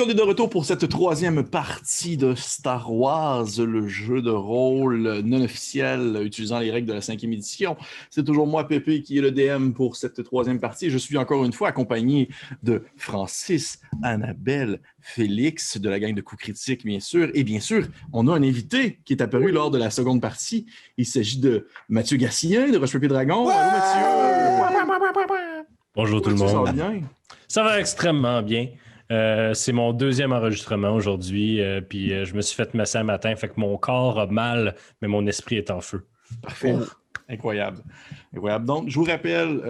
oui, on est de retour pour cette troisième partie de Star Wars, le jeu de rôle non officiel utilisant les règles de la 5e édition. C'est toujours moi, Pépé, qui est le DM pour cette troisième partie. Je suis encore une fois accompagné de Francis, Annabelle, Félix, de la gang de Coups Critiques, bien sûr. Et bien sûr, on a un invité qui est apparu lors de la seconde partie. Il s'agit de Mathieu Gassien de Roche Papier Dragon. Ouais! Allô, Mathieu! Bonjour tout le Ça va monde. bien? Ça va extrêmement bien. C'est mon deuxième enregistrement aujourd'hui, puis je me suis fait masser un matin, fait que mon corps a mal, mais mon esprit est en feu. Parfait. Incroyable. Incroyable. Donc, je vous rappelle,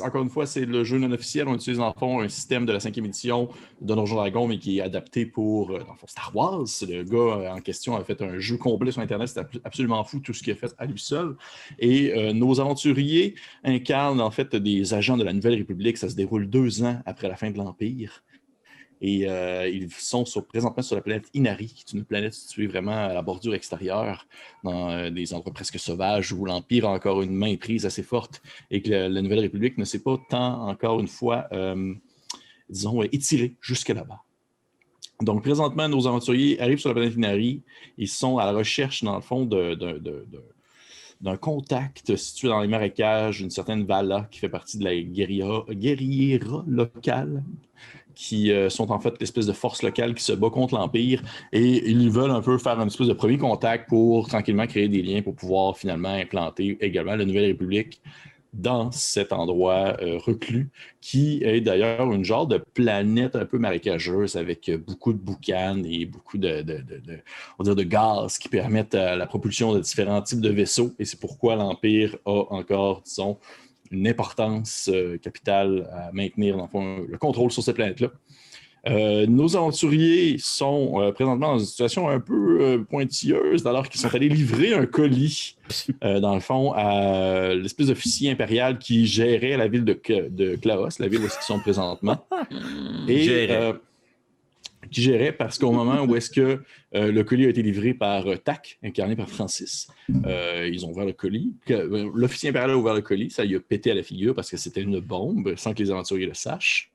encore une fois, c'est le jeu non officiel. On utilise, dans le fond, un système de la 5e édition de Donjons Dragons, mais qui est adapté pour, dans le fond, Star Wars. Le gars en question a fait un jeu complet sur Internet. C'est absolument fou tout ce qu'il a fait à lui seul. Et nos aventuriers incarnent, en fait, des agents de la Nouvelle République. Ça se déroule 2 ans après la fin de l'Empire. Et ils sont présentement sur la planète Inari, qui est une planète située vraiment à la bordure extérieure, dans des endroits presque sauvages, où l'Empire a encore une main prise assez forte et que la Nouvelle République ne s'est pas tant, encore une fois, disons, étirée jusqu'à là-bas. Donc, présentement, nos aventuriers arrivent sur la planète Inari. Ils sont à la recherche, dans le fond, d'un contact situé dans les marécages, une certaine Vala qui fait partie de la guerriera locale, qui sont en fait l'espèce de force locale qui se bat contre l'Empire, et ils veulent un peu faire une espèce de premier contact pour tranquillement créer des liens pour pouvoir finalement implanter également la Nouvelle République dans cet endroit reclus, qui est d'ailleurs une genre de planète un peu marécageuse avec beaucoup de boucanes et beaucoup on va dire de gaz qui permettent la propulsion de différents types de vaisseaux, et c'est pourquoi l'Empire a encore, disons, une importance capitale à maintenir, dans le fond, le contrôle sur cette planète-là. Nos aventuriers sont présentement dans une situation un peu pointilleuse, alors qu'ils sont allés livrer un colis, dans le fond, à l'espèce d'officier impérial qui gérait la ville de Klaros, la ville où ils sont présentement. Et qui gérait parce qu'au moment où est-ce que le colis a été livré par Tac, incarné par Francis, ils ont ouvert le colis. L'officier impérial a ouvert le colis, ça lui a pété à la figure parce que c'était une bombe, sans que les aventuriers le sachent.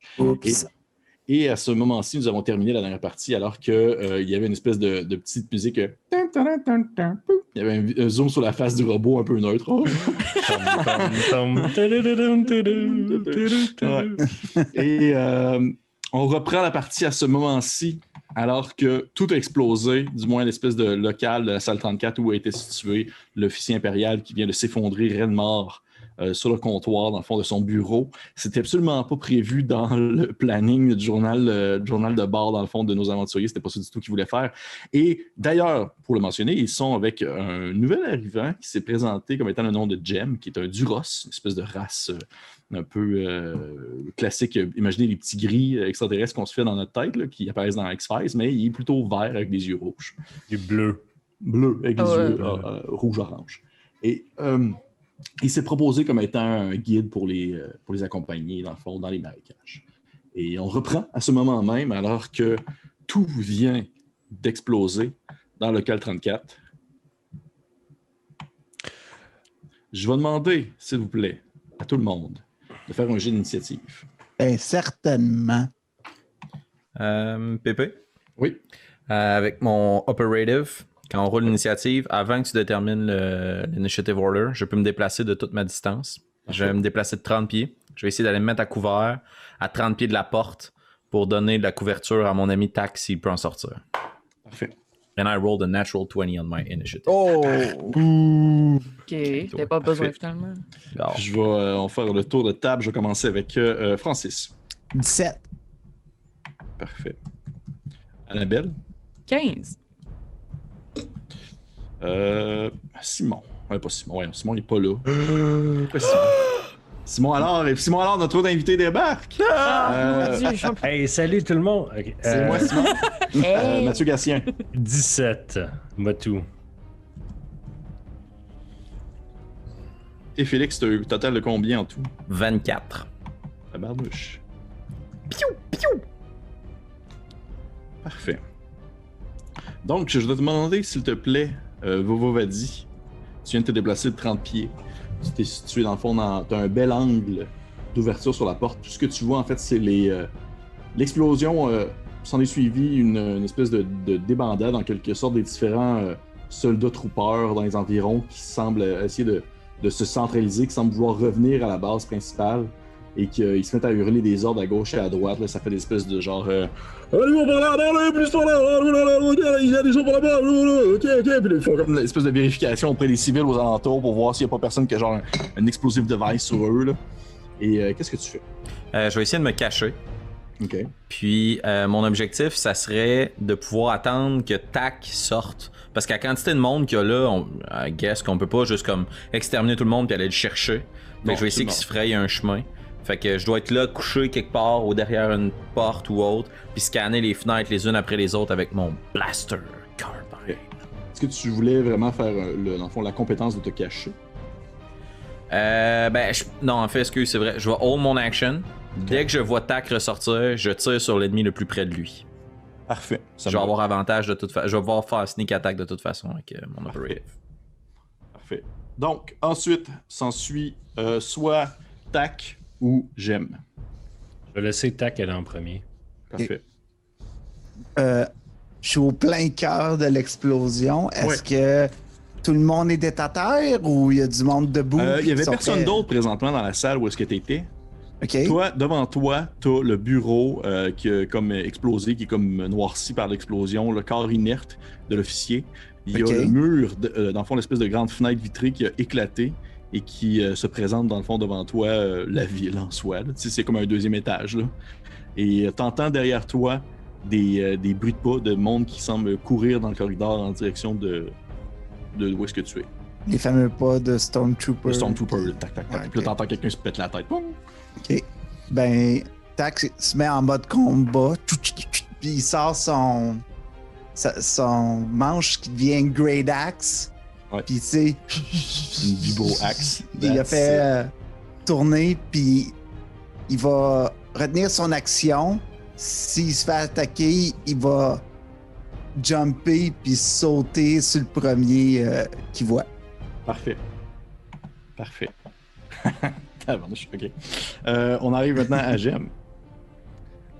Et à ce moment-ci, nous avons terminé la dernière partie alors qu'il y avait une espèce de petite musique. Il y avait un zoom sur la face du robot un peu neutre. Et on reprend la partie à ce moment-ci, alors que tout a explosé, du moins l'espèce de local de la salle 34 où a été situé l'officier impérial qui vient de s'effondrer raide mort sur le comptoir, dans le fond de son bureau. C'était absolument pas prévu dans le planning du journal de bord, dans le fond, de nos aventuriers. C'était pas ça du tout qu'ils voulaient faire. Et d'ailleurs, pour le mentionner, ils sont avec un nouvel arrivant qui s'est présenté comme étant le nom de Jem, qui est un Duros, une espèce de race un peu classique. Imaginez les petits gris extraterrestres qu'on se fait dans notre tête, là, qui apparaissent dans X-Files, mais il est plutôt vert avec des yeux rouges. Du bleu. Bleu, avec des yeux rouge-orange. Et il s'est proposé comme étant un guide pour les accompagner, dans le fond, dans les marécages. Et on reprend à ce moment même, alors que tout vient d'exploser dans le local 34. Je vais demander, s'il vous plaît, à tout le monde de faire un jeu d'initiative. Bien, certainement. Pépé? Oui. Avec mon operative, quand on roule l'initiative, avant que tu détermines l'initiative order, je peux me déplacer de toute ma distance. Je vais me déplacer de 30 pieds. Je vais essayer d'aller me mettre à couvert à 30 pieds de la porte pour donner de la couverture à mon ami Tac s'il peut en sortir. Parfait. And I rolled a natural 20 on my initiative. Oh! OK, t'as pas besoin finalement. On va faire le tour de table. Je vais commencer avec Francis. 17. Parfait. Annabelle. 15. Simon. Ouais, pas Simon. Ouais, Simon n'est pas là. Pas Simon. Simon alors, notre autre invité débarque. Hey, salut tout le monde. Okay. C'est moi, Simon. Mathieu Gassien. 17. Matou. Et Félix, tu as eu un total de combien en tout? 24. La barbouche. Piou, piou! Parfait. Donc, je vais te demander, s'il te plaît, Vovovadi, tu viens de te déplacer de 30 pieds. Tu t'es situé dans le fond, tu as un bel angle d'ouverture sur la porte. Tout ce que tu vois, en fait, c'est l'explosion s'en est suivi une espèce de débandade, en quelque sorte, des différents soldats troopers dans les environs qui semblent essayer de se centraliser, qui semblent vouloir revenir à la base principale et qu'ils se mettent à hurler des ordres à gauche et à droite. Là, ça fait des espèces de genre allez-moi par là, plus par là, il y a des gens par là-bas, ok. Puis ils font comme une espèce de vérification auprès des civils aux alentours pour voir s'il n'y a pas personne qui a genre un explosive device sur eux. Là. Et qu'est-ce que tu fais? Je vais essayer de me cacher. Ok. Puis mon objectif, ça serait de pouvoir attendre que TAC sorte. Parce qu'à la quantité de monde qu'il y a là, I guess qu'on peut pas juste comme exterminer tout le monde puis aller le chercher. Fait que je vais essayer qu'il se fraye un chemin. Fait que je dois être là, couché quelque part ou derrière une porte ou autre, puis scanner les fenêtres les unes après les autres avec mon blaster carbine. Est-ce que tu voulais vraiment faire, dans le fond, la compétence de te cacher? Non, en fait, excuse, c'est vrai. Je vais hold mon action. Dès que je vois TAC ressortir, je tire sur l'ennemi le plus près de lui. Parfait. Je vais avoir avantage de toute façon. Je vais pouvoir faire sneak attack de toute façon avec mon operative. Parfait. Donc, ensuite, s'ensuit soit TAC ou j'aime. Je vais laisser Tac aller en premier. Parfait. Je suis au plein cœur de l'explosion. Est-ce que tout le monde était à terre ou il y a du monde debout? Il y avait personne d'autre présentement dans la salle où est-ce que tu étais. OK. Toi, devant toi, t'as le bureau qui a comme explosé, qui est comme noirci par l'explosion, le corps inerte de l'officier. Il y a le mur, dans le fond, l'espèce de grande fenêtre vitrée qui a éclaté et qui se présente dans le fond devant toi, la ville en soi. Tu sais, c'est comme un deuxième étage. Là. Et t'entends derrière toi des bruits de pas de monde qui semble courir dans le corridor en direction de où est-ce que tu es. Les fameux pas de Stormtrooper. Le Stormtrooper, tac, tac, tac. Ouais, Puis là, t'entends quelqu'un se pète la tête. Boum! OK. Ben, Tac se met en mode combat, puis il sort son manche qui devient une Great Axe. Ouais. Puis tu sais, Une vibro axe. il a fait tourner, puis il va retenir son action. S'il se fait attaquer, il va jumper puis sauter sur le premier qu'il voit. Parfait. Parfait. OK. On arrive maintenant à Gem.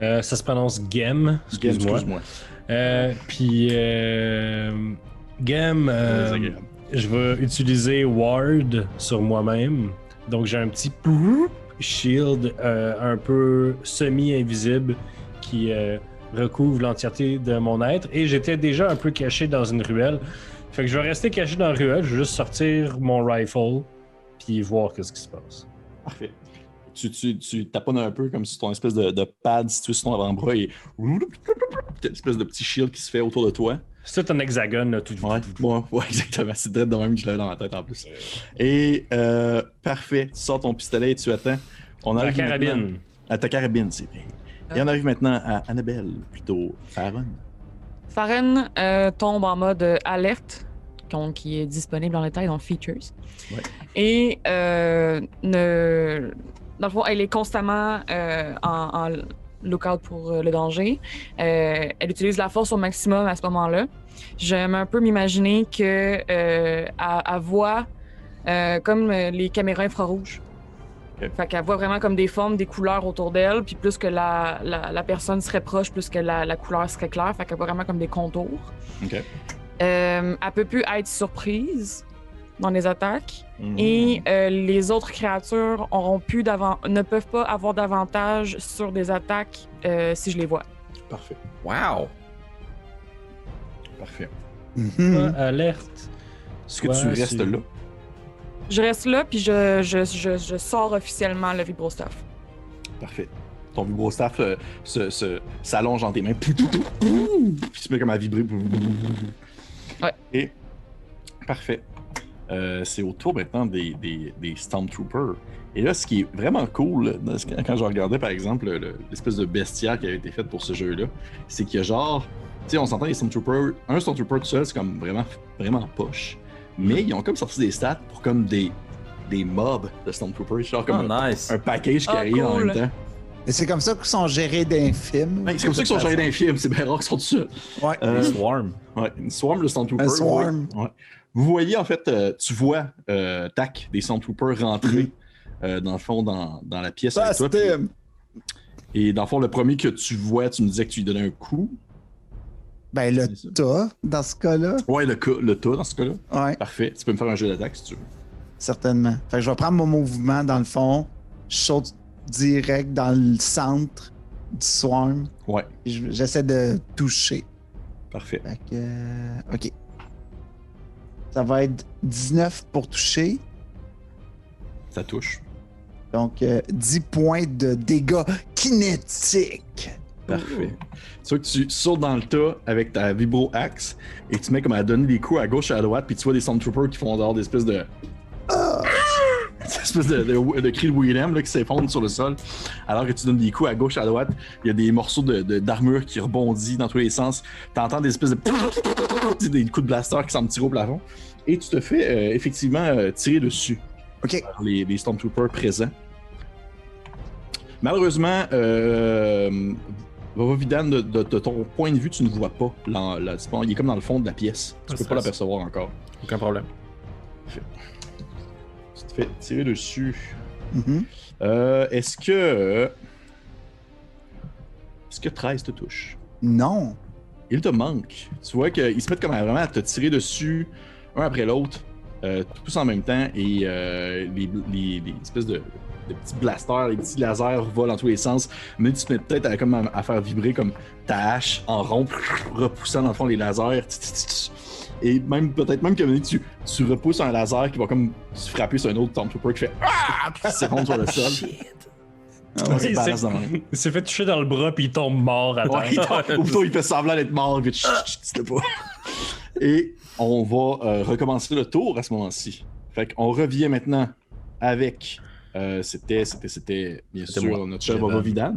Ça se prononce Gem, excuse-moi. Puis Gem, je vais utiliser Ward sur moi-même. Donc j'ai un petit shield un peu semi-invisible qui recouvre l'entièreté de mon être. Et j'étais déjà un peu caché dans une ruelle. Fait que je vais rester caché dans la ruelle. Je vais juste sortir mon rifle puis voir qu'est-ce qui se passe. Parfait. Tu taponnes un peu comme si ton espèce de pad situé sur ton avant-bras et une espèce de petit shield qui se fait autour de toi. C'est un hexagone, là, tout. Ouais, exactement. C'est direct de même que je l'avais dans ma tête en plus. Et parfait. Tu sors ton pistolet et tu attends. On La arrive carabine. à ta carabine, c'est vrai. Et on arrive maintenant à Annabelle, plutôt Farron. Farron tombe en mode alerte, qui est disponible en détail dans Features. Ouais. Et dans le fond, elle est constamment en lookout pour le danger. Elle utilise la force au maximum à ce moment-là. J'aime un peu m'imaginer que elle voit comme les caméras infrarouges. Okay. Fait qu'elle voit vraiment comme des formes, des couleurs autour d'elle, puis plus que la personne serait proche, plus que la couleur serait claire. Fait qu'elle voit vraiment comme des contours. OK. Elle peut plus être surprise dans les attaques. Et les autres créatures ne peuvent pas avoir d'avantage sur des attaques si je les vois. Parfait. Wow! Parfait. Alerte. Est-ce que tu restes là? Je reste là, puis je sors officiellement le vibrostaff. Parfait. Ton vibrostaff s'allonge dans tes mains. Puis tu te mets comme à vibrer. Ouais. Et parfait. C'est au tour maintenant des Stormtroopers. Et là, ce qui est vraiment cool, quand je regardais par exemple l'espèce de bestiaire qui avait été fait pour ce jeu-là, c'est qu'il y a genre, tu sais, on s'entend les Stormtroopers, un Stormtrooper tout seul, c'est comme vraiment poche. Mais ils ont comme sorti des stats pour comme des mobs de Stormtroopers, genre comme nice. un package qui arrive en cool. même temps. Et c'est comme ça qu'ils sont gérés d'un film. Ouais, c'est comme ça qu'ils sont gérés dans les films, c'est bien rare qu'ils sont tout seuls. Ouais. Les Swarm. Ouais, une swarm de Stormtroopers. Un swarm. Ouais. Vous voyez, en fait, tu vois Tac, des Stormtroopers rentrer, dans le fond, dans la pièce avec toi. Et dans le fond, le premier que tu vois, tu me disais que tu lui donnais un coup. Ben, le C'est ça. tas, dans ce cas-là. Ouais, le tas dans ce cas-là. Ouais, Parfait. Tu peux me faire un jeu d'attaque si tu veux. certainement. Fait que je vais prendre mon mouvement dans le fond. Je saute direct dans le centre du swarm. Ouais, Et j'essaie de toucher. parfait. Fait que. Ok. Ça va être 19 pour toucher. Ça touche. Donc, 10 points de dégâts kinétiques. Parfait. Tu vois que tu sautes dans le tas avec ta vibro axe et tu mets comme à donner des coups à gauche et à droite, puis tu vois des Stormtroopers qui font dehors des espèces de. Des espèces de cris de Willem là, qui s'effondrent sur le sol. Alors que tu donnes des coups à gauche et à droite, il y a des morceaux d'armure qui rebondissent dans tous les sens. T'entends des espèces de. Des coups de blaster qui semblent tirer au plafond. Et tu te fais effectivement tirer dessus Ok. par les Stormtroopers présents. Malheureusement, Vovidan, de ton point de vue, tu ne vois pas. Il est comme dans le fond de la pièce. Tu peux pas l'apercevoir encore. Aucun problème. Tu te fais tirer dessus. Mhm. Est-ce que 13 te touche? Non. Il te manque. Tu vois qu'ils se mettent comme vraiment à te tirer dessus, un après l'autre, tous en même temps, et les espèces de petits blasters, les petits lasers volent dans tous les sens, mais tu te mets peut-être à faire vibrer comme ta hache en rond, repoussant dans le fond les lasers. Et même peut-être même que tu repousses un laser qui va comme se frapper sur un autre Stormtrooper qui fait ah, puis qui s'effondre sur le sol. Ah ouais. Il s'est fait toucher dans le bras puis il tombe mort à terre. Ouais, ou plutôt il fait semblant d'être mort, vite, c'était pas. Et on va recommencer le tour à ce moment-ci. Fait qu'on revient maintenant avec. C'était bien sûr moi. notre cher Vovidan.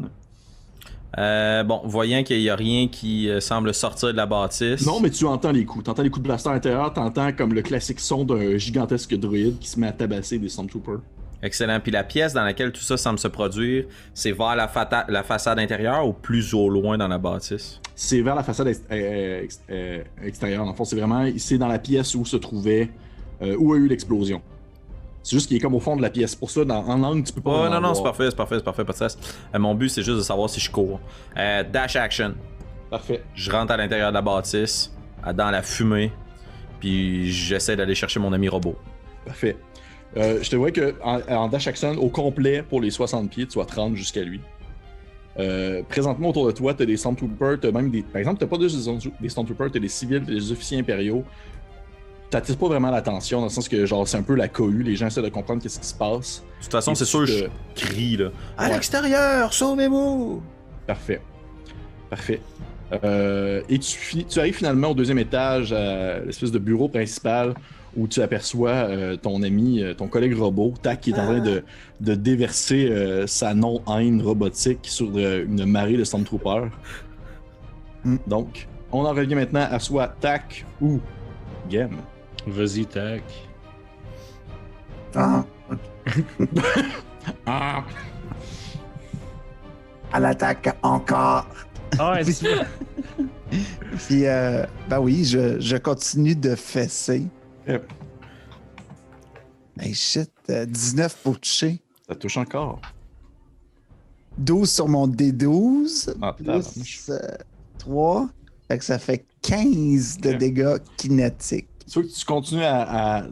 Bon, voyant qu'il n'y a rien qui semble sortir de la bâtisse. Non, mais tu entends les coups. T'entends les coups de blaster à l'intérieur, t'entends comme le classique son d'un gigantesque droïde qui se met à tabasser des Stormtroopers. Excellent. Puis la pièce dans laquelle tout ça semble se produire, c'est vers la façade intérieure ou plus au loin dans la bâtisse? C'est vers la façade extérieure. En fait, c'est dans la pièce où se trouvait, où a eu l'explosion. C'est juste qu'il est comme au fond de la pièce. Pour ça, en angle, tu peux pas. Oh, non, voir. c'est parfait, pas de stress. Mon but, c'est juste de savoir si je cours. Dash action. Parfait. Je rentre à l'intérieur de la bâtisse, dans la fumée, puis j'essaie d'aller chercher mon ami robot. Parfait. Je te vois que en dash action, au complet, pour les 60 pieds, tu vas te rendre jusqu'à lui. Présentement, autour de toi, t'as des Stormtroopers, t'as même des. Par exemple, t'as pas juste des Stormtroopers, t'as des civils, t'as des officiers impériaux. T'attires pas vraiment l'attention, dans le sens que genre c'est un peu la cohue, les gens essaient de comprendre qu'est-ce qui se passe. De toute façon, Et c'est tu sûr, te- je crie là. À Ouais. l'extérieur, sauvez-vous! Parfait. Et tu arrives finalement au deuxième étage, à l'espèce de bureau principal, où tu aperçois ton ami, ton collègue robot, Tac, qui est en train de déverser sa non-haine robotique sur une marée de Stormtroopers. Donc, on en revient maintenant à soit Tac ou Gem. Vas-y, tac. Ah, Ah! à l'attaque encore. Ah, ouais, c'est Puis, ben oui, je continue de fesser. Yep. Hey shit, 19 pour toucher. Ça touche encore. 12 sur mon D12. Ah, Plus 3. Fait que ça fait 15 de Ok. dégâts kinétiques. Tu vois que tu continues à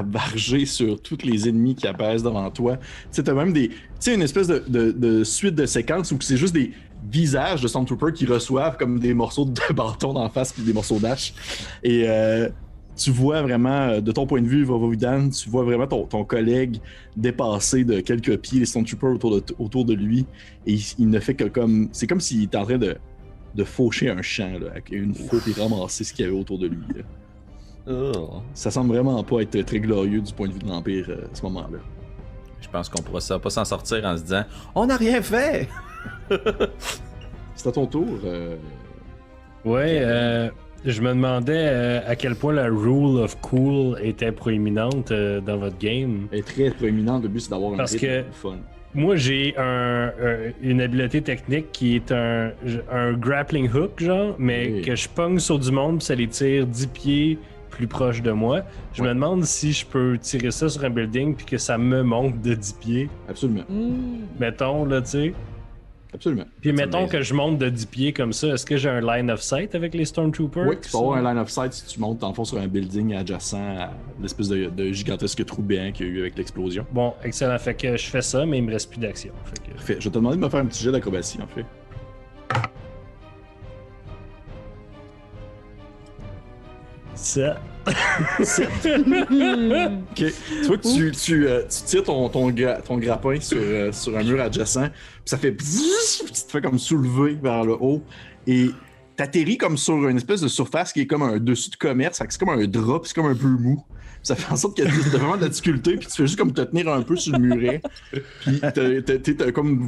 barger sur tous les ennemis qui apparaissent devant toi. Tu sais, t'as même des. Tu sais, une espèce de suite de séquences où c'est juste des visages de Stormtroopers qui reçoivent comme des morceaux de bâton d'en face puis des morceaux d'âge. Et tu vois vraiment, de ton point de vue, Vovidan, tu vois vraiment ton collègue dépasser de quelques pieds les Stormtroopers autour de lui. Et il ne fait que comme. C'est comme s'il était en train de faucher un champ, là, avec une faux et ramasser ce qu'il y avait autour de lui. Là. Oh. Ça semble vraiment pas être très glorieux du point de vue de l'Empire à ce moment-là. Je pense qu'on pourra pas s'en sortir en se disant on n'a rien fait! C'est à ton tour. Ouais, je me demandais à quel point la rule of cool était proéminente dans votre game. Elle est très proéminente. Le but, c'est d'avoir un Parce rythme que- fun. Moi, j'ai une habileté technique qui est un grappling hook, genre, mais Oui. que je pogne sur du monde puis ça les tire 10 pieds plus proche de moi. Je Ouais. me demande si je peux tirer ça sur un building puis que ça me monte de 10 pieds. Absolument. Hmm. Mettons, là, tu sais. Absolument. Puis C'est mettons amazing. que je monte de 10 pieds comme ça, est-ce que j'ai un line of sight avec les Stormtroopers? Oui, tu peux avoir un line of sight si tu montes en fond sur un building adjacent à l'espèce de gigantesque trou béant qu'il y a eu avec l'explosion. Bon, excellent. Fait que je fais ça, mais il me reste plus d'action. Fait que... Parfait. Je vais te demander de me faire un petit jet d'acrobatie en fait. Ça. Ok. Tu vois que tu tires ton grappin sur un mur adjacent, puis ça fait bzzz, puis tu te fais comme soulever vers le haut et t'atterris comme sur une espèce de surface qui est comme un dessus de commerce, fait que c'est comme un drap, puis c'est comme un peu mou. Ça fait en sorte que t'as vraiment de la difficulté, puis tu fais juste comme te tenir un peu sur le muret. Puis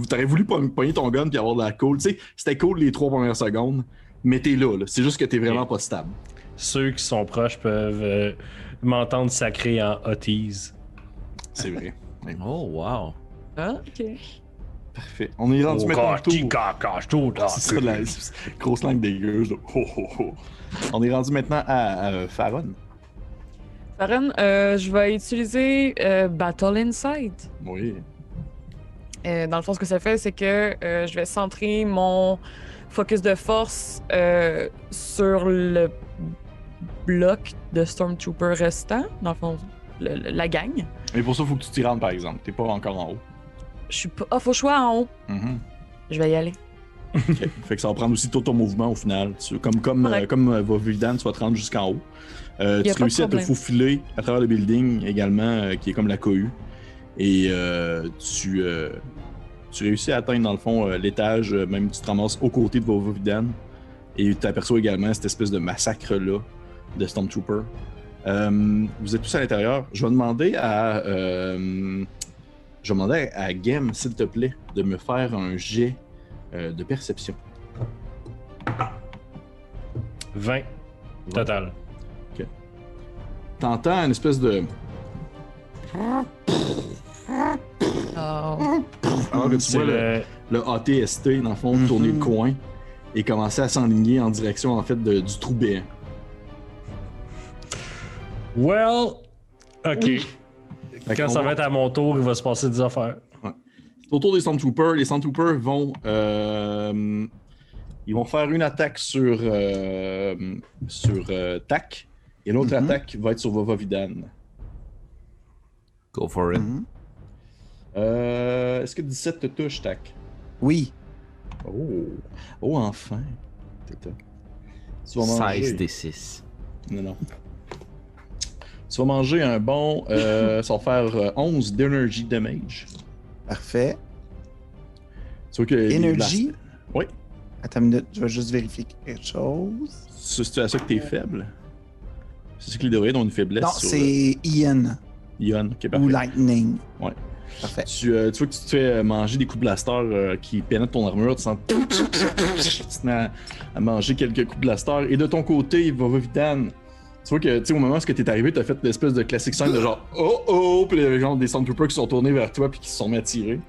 t'aurais voulu pogner ton gun puis avoir de la cool. Tu sais, c'était cool les 3 premières secondes, mais t'es là. C'est juste que t'es vraiment pas stable. Ceux qui sont proches peuvent m'entendre sacrer en hotties. C'est vrai. Ouais. Oh, wow. Ah, ok. Parfait. On est rendu maintenant au tour. C'est ça de la grosse langue dégueuse. Oh, oh, oh. On est rendu maintenant à Farron. Farron, je vais utiliser Battle Insight. Oui. Dans le fond, ce que ça fait, c'est que je vais centrer mon focus de force sur le bloc de Stormtrooper restant, dans le fond, la gang. Mais pour ça, il faut que tu t'y rendes, par exemple. T'es pas encore en haut. Je suis pas. Ah, faut que je sois en haut. Mhm. Je vais y aller. Ok. Fait que ça va prendre aussi tout ton mouvement au final. Correct. Comme Vovidan, tu vas te rendre jusqu'en haut. Y a Tu pas de réussis à te problème. faufiler à travers le building également, qui est comme la cohue. Et tu réussis à atteindre dans le fond l'étage, même tu te ramasses aux côtés de Vovidan. Et tu aperçois également cette espèce de massacre-là de Stormtrooper. Vous êtes tous à l'intérieur. Je vais demander à Gem, s'il te plaît, de me faire un jet de perception. 20 total. T'entends une espèce de... Oh. Alors que tu C'est vois le ATST, dans le fond, tourner le coin et commencer à s'enligner en direction, en fait, du trou béant. Well, ok. Fait Quand qu'on ça va être à mon tour, il va se passer des affaires. C'est au tour des Stormtroopers. Les Stormtroopers vont... ils vont faire une attaque sur Tac. Et l'autre attaque va être sur Vovidan. Go for it. Mhm. Est-ce que 17 te touche, Tac? Oui. Oh, enfin. Tata. Tu vas manger... 16 des 6. Non. Tu vas manger un bon... ça va faire 11 d'energy damage. Parfait. Tu vois que les Energy? Oui. Attends une minute, je vais juste vérifier quelque chose. C'est à ça que t'es faible? C'est ce qu'il devrait avoir une faiblesse Non, sur c'est Ian Ion. Ok, parfait. ou Lightning. Ouais. Parfait. Tu vois que tu te fais manger des coups de blaster qui pénètrent ton armure, tu sens... Tu te mets à manger quelques coups de blaster. Et de ton côté, Vovidan, tu vois que, tu sais, au moment où t'es arrivé, t'as fait l'espèce de classique scène de genre « Oh oh! » Puis il y avait genre des Stormtroopers qui sont tournés vers toi puis qui se sont mis à tirer.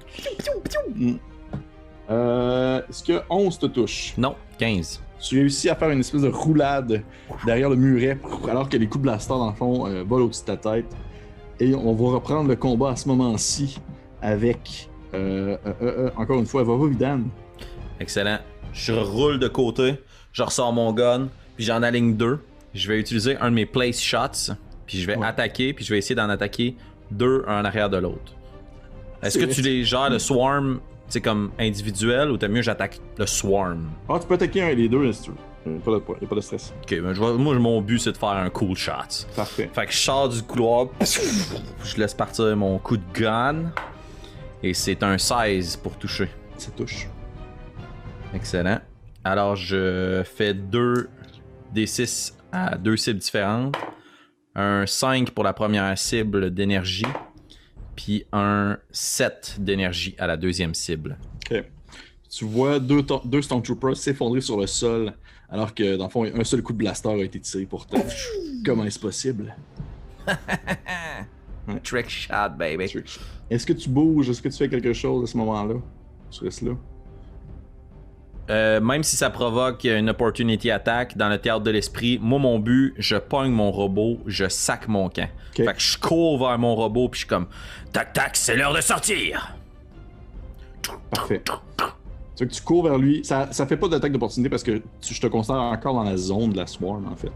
Est-ce que 11 te touche? Non, 15. Tu réussis à faire une espèce de roulade derrière le muret alors que les coups de blaster dans le fond volent au-dessus de ta tête. Et on va reprendre le combat à ce moment-ci avec encore une fois Vovidan. Excellent. Je roule de côté, je ressors mon gun, puis j'en aligne 2. Je vais utiliser un de mes place shots, puis je vais attaquer, puis je vais essayer d'en attaquer 2 un en arrière de l'autre. Est-ce que tu les gères le swarm, c'est comme individuel, ou t'as mieux j'attaque le swarm? Ah, tu peux attaquer un des deux si tu veux. Il n'y a pas de stress. Ok, ben moi mon but c'est de faire un cool shot. Parfait. Fait que je sors du couloir, je laisse partir mon coup de gun, et c'est un 16 pour toucher. Ça touche. Excellent. Alors je fais 2 des 6 à 2 cibles différentes. Un 5 pour la première cible d'énergie. Puis un 7 d'énergie à la deuxième cible. Ok. Tu vois deux Stormtroopers s'effondrer sur le sol alors que dans le fond un seul coup de blaster a été tiré pour toi. Comment est-ce possible? Trick shot, baby. Est-ce que tu bouges? Est-ce que tu fais quelque chose à ce moment-là? Tu restes là? Même si ça provoque une opportunity attack dans le théâtre de l'esprit, moi mon but, je pogne mon robot, je sac mon camp. Okay. Fait que je cours vers mon robot puis je suis comme tac tac, c'est l'heure de sortir. Parfait. Tu Tu que tu cours vers lui. Ça fait pas d'attaque d'opportunité parce que je te considère encore dans la zone de la swarm, en fait.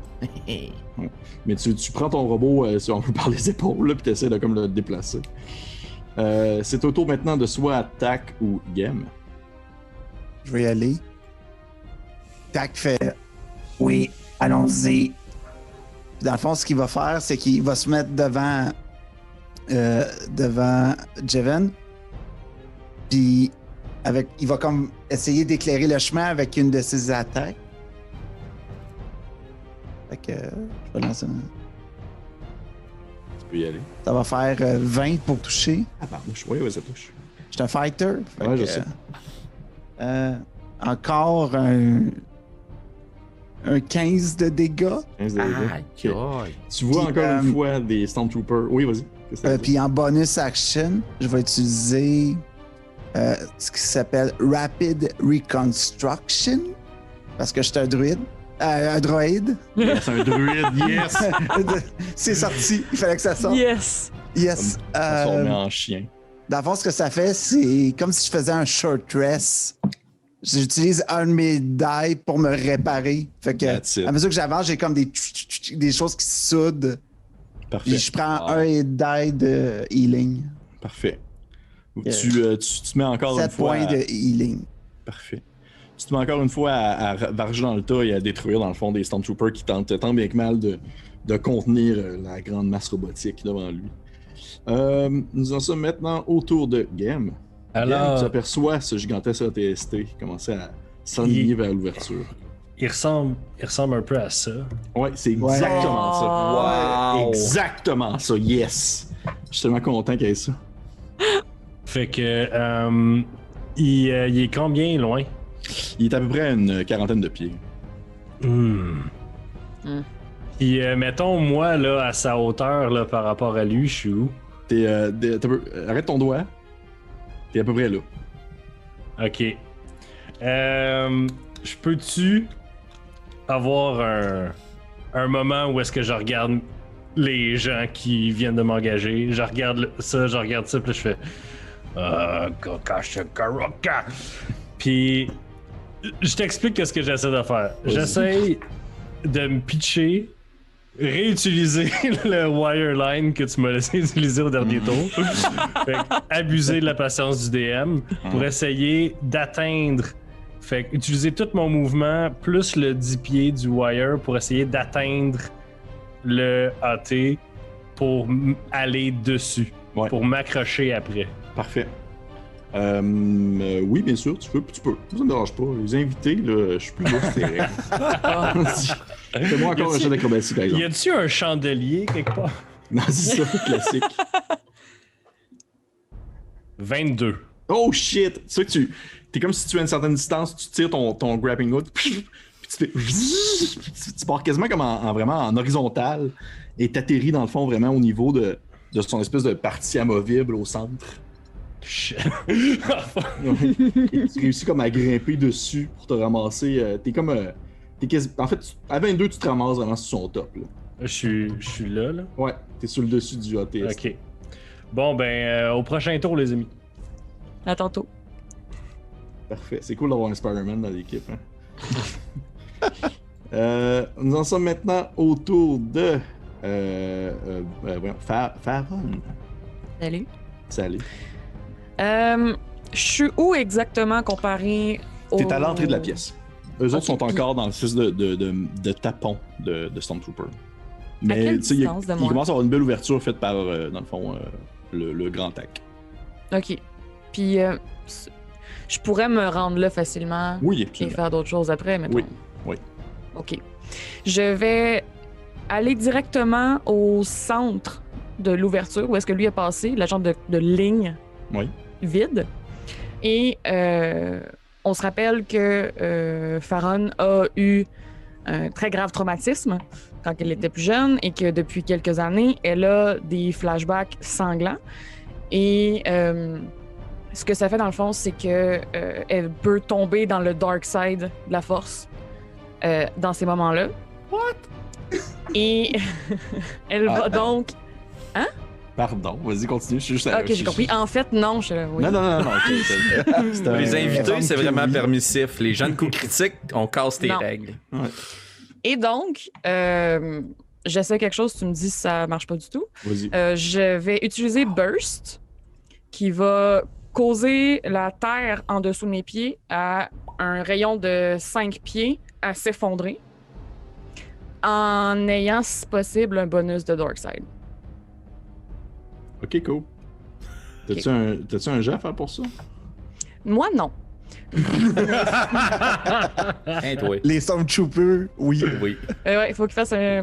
Ouais. Mais tu prends ton robot, si on veut, par les épaules, là, puis tu essaies de comme, le déplacer. C'est au tour maintenant de soit attaque ou game. Je vais y aller. Tac fait. Oui, allons-y. Dans le fond, ce qu'il va faire, c'est qu'il va se mettre devant Jeven. Puis il va comme essayer d'éclairer le chemin avec une de ses attaques. Fait que je vais lancer un... Tu peux y aller. Ça va faire 20 pour toucher. Ah, pardon. Oui, ça touche. Je suis un fighter. Fait Ouais, que, je sais. Encore un 15 de dégâts. 15 de dégâts. Aïe, aïe. Tu vois Puis, encore une fois des Stormtroopers. Oui, vas-y. Qu'est-ce que ça veut dire? Puis en bonus action, je vais utiliser ce qui s'appelle Rapid Reconstruction. Parce que je suis un druide. Un droïde. C'est un druide, yes! C'est sorti. Il fallait que ça sorte. Yes! Yes. Transformé en chien. Dans le fond, ce que ça fait, c'est comme si je faisais un short rest. J'utilise un de mes die pour me réparer. Fait que, That's it. à mesure que j'avance, j'ai comme des choses qui se soudent. Parfait. Puis je prends un die de healing. Parfait. Tu te mets encore 7 une fois. points de healing. Parfait. Tu te mets encore une fois à varger dans le tas et à détruire, dans le fond, des Stormtroopers qui tentent tant bien que mal de contenir la grande masse robotique devant lui. Nous en sommes maintenant autour de Game. Alors, Tu aperçois ce gigantesque ATST commencer à s'enligner vers l'ouverture. il ressemble un peu à ça. Ouais, c'est exactement ça. Wow. Exactement ça, yes! Je suis tellement content qu'il y ait ça. Fait que il est combien loin? Il est à peu près à une quarantaine de pieds. Puis mettons moi là à sa hauteur là par rapport à lui, je suis où? Arrête ton doigt. T'es à peu près là. Ok. Je peux-tu avoir un moment où est-ce que je regarde les gens qui viennent de m'engager? Je regarde ça, puis là je fais Kakashakaroka. Puis je t'explique qu'est-ce que j'essaie de faire. Vas-y. J'essaie de me pitcher, réutiliser le wireline que tu m'as laissé utiliser au dernier tour. Fait que abuser de la patience du DM pour essayer d'atteindre. Fait que utiliser tout mon mouvement plus le 10 pieds du wire pour essayer d'atteindre le AT pour aller dessus. Ouais. Pour m'accrocher après. Parfait. Oui, bien sûr, tu peux. Ça me dérange pas. Les invités, là, je suis plus là, c'est vrai. Fais-moi encore un jeu d'acrobatie, par Y exemple. a-tu un chandelier quelque part? Non, c'est ça, classique. 22. Oh shit! Tu sais que t'es comme si tu as une certaine distance, tu tires ton grappling hook, puis tu fais. Tu pars quasiment comme vraiment en horizontal et t'atterris dans le fond vraiment au niveau de son espèce de partie amovible au centre. Shit. Et tu réussis comme à grimper dessus pour te ramasser. T'es comme. En fait, à 22, tu te ramasses vraiment sur son top. Là. Je suis là. Ouais, t'es sur le dessus du ATS. Ok. Bon, ben, au prochain tour, les amis. À tantôt. Parfait. C'est cool d'avoir un Spider-Man dans l'équipe. Hein? Nous en sommes maintenant autour de. Faron. Salut. Salut. Je suis où exactement comparé au... T'es à l'entrée de la pièce. Eux autres sont puis- encore dans l'espèce de tapon de Stormtrooper. quelle tu sais, distance de il moi? commence à avoir une belle ouverture faite par, dans le fond, le grand tac. Ok. Puis, je pourrais me rendre là facilement Oui, et absolument. faire d'autres choses après, mettons. Oui. Ok. Je vais aller directement au centre de l'ouverture, où est-ce que lui a passé, la genre de ligne Oui. vide. Et on se rappelle que Faron a eu un très grave traumatisme quand elle était plus jeune et que depuis quelques années, elle a des flashbacks sanglants. Et ce que ça fait dans le fond, c'est que elle peut tomber dans le dark side de la force dans ces moments-là. What? Et elle va donc... Pardon, vas-y, continue. Je suis juste Ok, j'ai compris. En fait, non. Oui. Non. Pour les invités, c'est vraiment oui. permissif. Les gens de coups critiques, on casse tes Non. règles. Et donc, j'essaie quelque chose, tu me dis si ça marche pas du tout. Vas-y. Je vais utiliser Burst, qui va causer la terre en dessous de mes pieds à un rayon de 5 pieds à s'effondrer, en ayant, si possible, un bonus de Darkside. Ok, cool. T'as-tu un jet à faire pour ça? Moi, non. Hein, toi? Les Stormtroopers, oui. Oui. Ouais, il faut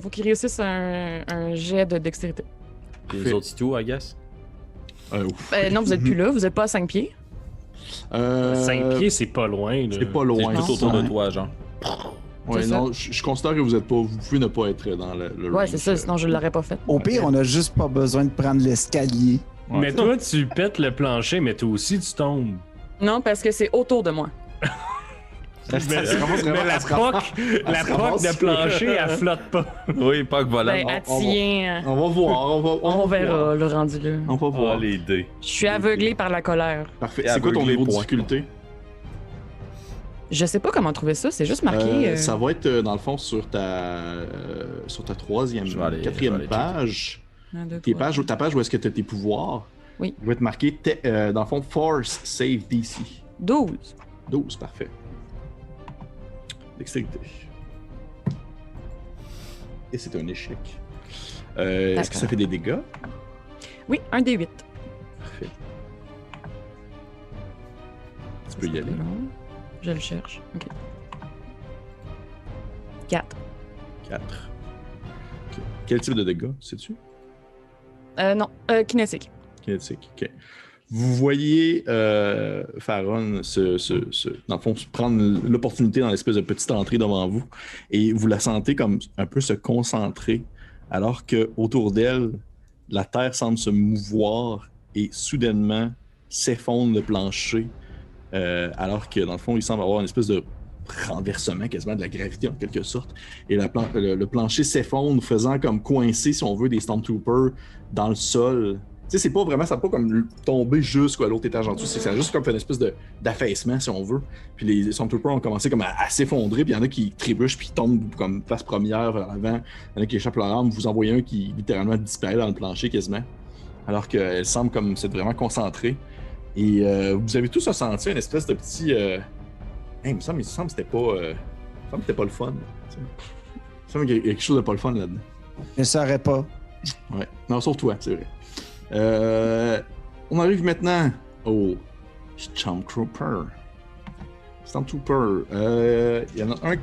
qu'il réussisse un jet de dextérité. Puis les autres, c'est tout, I guess? Ouf. Non, vous êtes plus là, vous êtes pas à 5 pieds. 5 pieds, c'est pas loin. Là. C'est pas C'est loin. tout autour de toi, genre. Ouais, C'est non, je considère que vous pouvez ne pas être dans le Ouais, range. c'est ça, sinon je l'aurais pas fait. Au pire, on a juste pas besoin de prendre l'escalier. Ouais. Mais toi, tu pètes le plancher, mais toi aussi, tu tombes. Non, parce que c'est autour de moi. Ça se ramasse vraiment- Mais la elle se ramasse- POC, elle la se POC ramasse de sur- plancher, elle flotte pas. Oui, pas que volant. Ben, elle tient. On va voir, On verra, le rendu là. On va voir. les dés. Je suis aveuglé par la colère. Parfait. Et C'est quoi ton aveuglé, niveau de point. difficulté? Je sais pas comment trouver ça, c'est juste marqué. Ça va être dans le fond sur ta troisième, Je vais aller quatrième checker. page. Un, deux, Ta trois. page où est-ce que tu as tes pouvoirs. Oui. Il va être marqué dans le fond Force Save DC. 12. 12, parfait. Dextérité. Et c'est un échec. Est-ce que ça fait des dégâts? Oui, un des 8. Parfait. Tu peux y aller. Je le cherche. Ok. 4. 4. Quel type de dégâts, sais-tu? Non, kinétique. Kinétique, ok. Vous voyez Faron dans le fond, se prendre l'opportunité dans l'espèce de petite entrée devant vous et vous la sentez comme un peu se concentrer alors que autour d'elle, la terre semble se mouvoir et soudainement s'effondre le plancher alors que dans le fond, il semble avoir une espèce de renversement quasiment de la gravité en quelque sorte et le plancher s'effondre faisant comme coincer, si on veut, des Stormtroopers dans le sol. Tu sais, c'est pas vraiment, ça n'a pas comme tombé jusqu'à l'autre étage en dessous, ça a juste comme fait une espèce d'affaissement, si on veut. Puis les Stormtroopers ont commencé comme à s'effondrer, puis il y en a qui trébuchent, puis tombent comme place première vers l'avant. Il y en a qui échappent leur arme, vous en voyez un qui littéralement disparaît dans le plancher quasiment, alors qu'elle semble comme s'être vraiment concentrée. Et vous avez tous ressenti une espèce de petit... il me semble que c'était pas... c'était pas le fun. Tu sais. Il me semble qu'il y a quelque chose de pas le fun là-dedans. Je ne saurais pas. Ouais. Non, sauf toi, c'est vrai. On arrive maintenant au Stormtrooper. Il y en a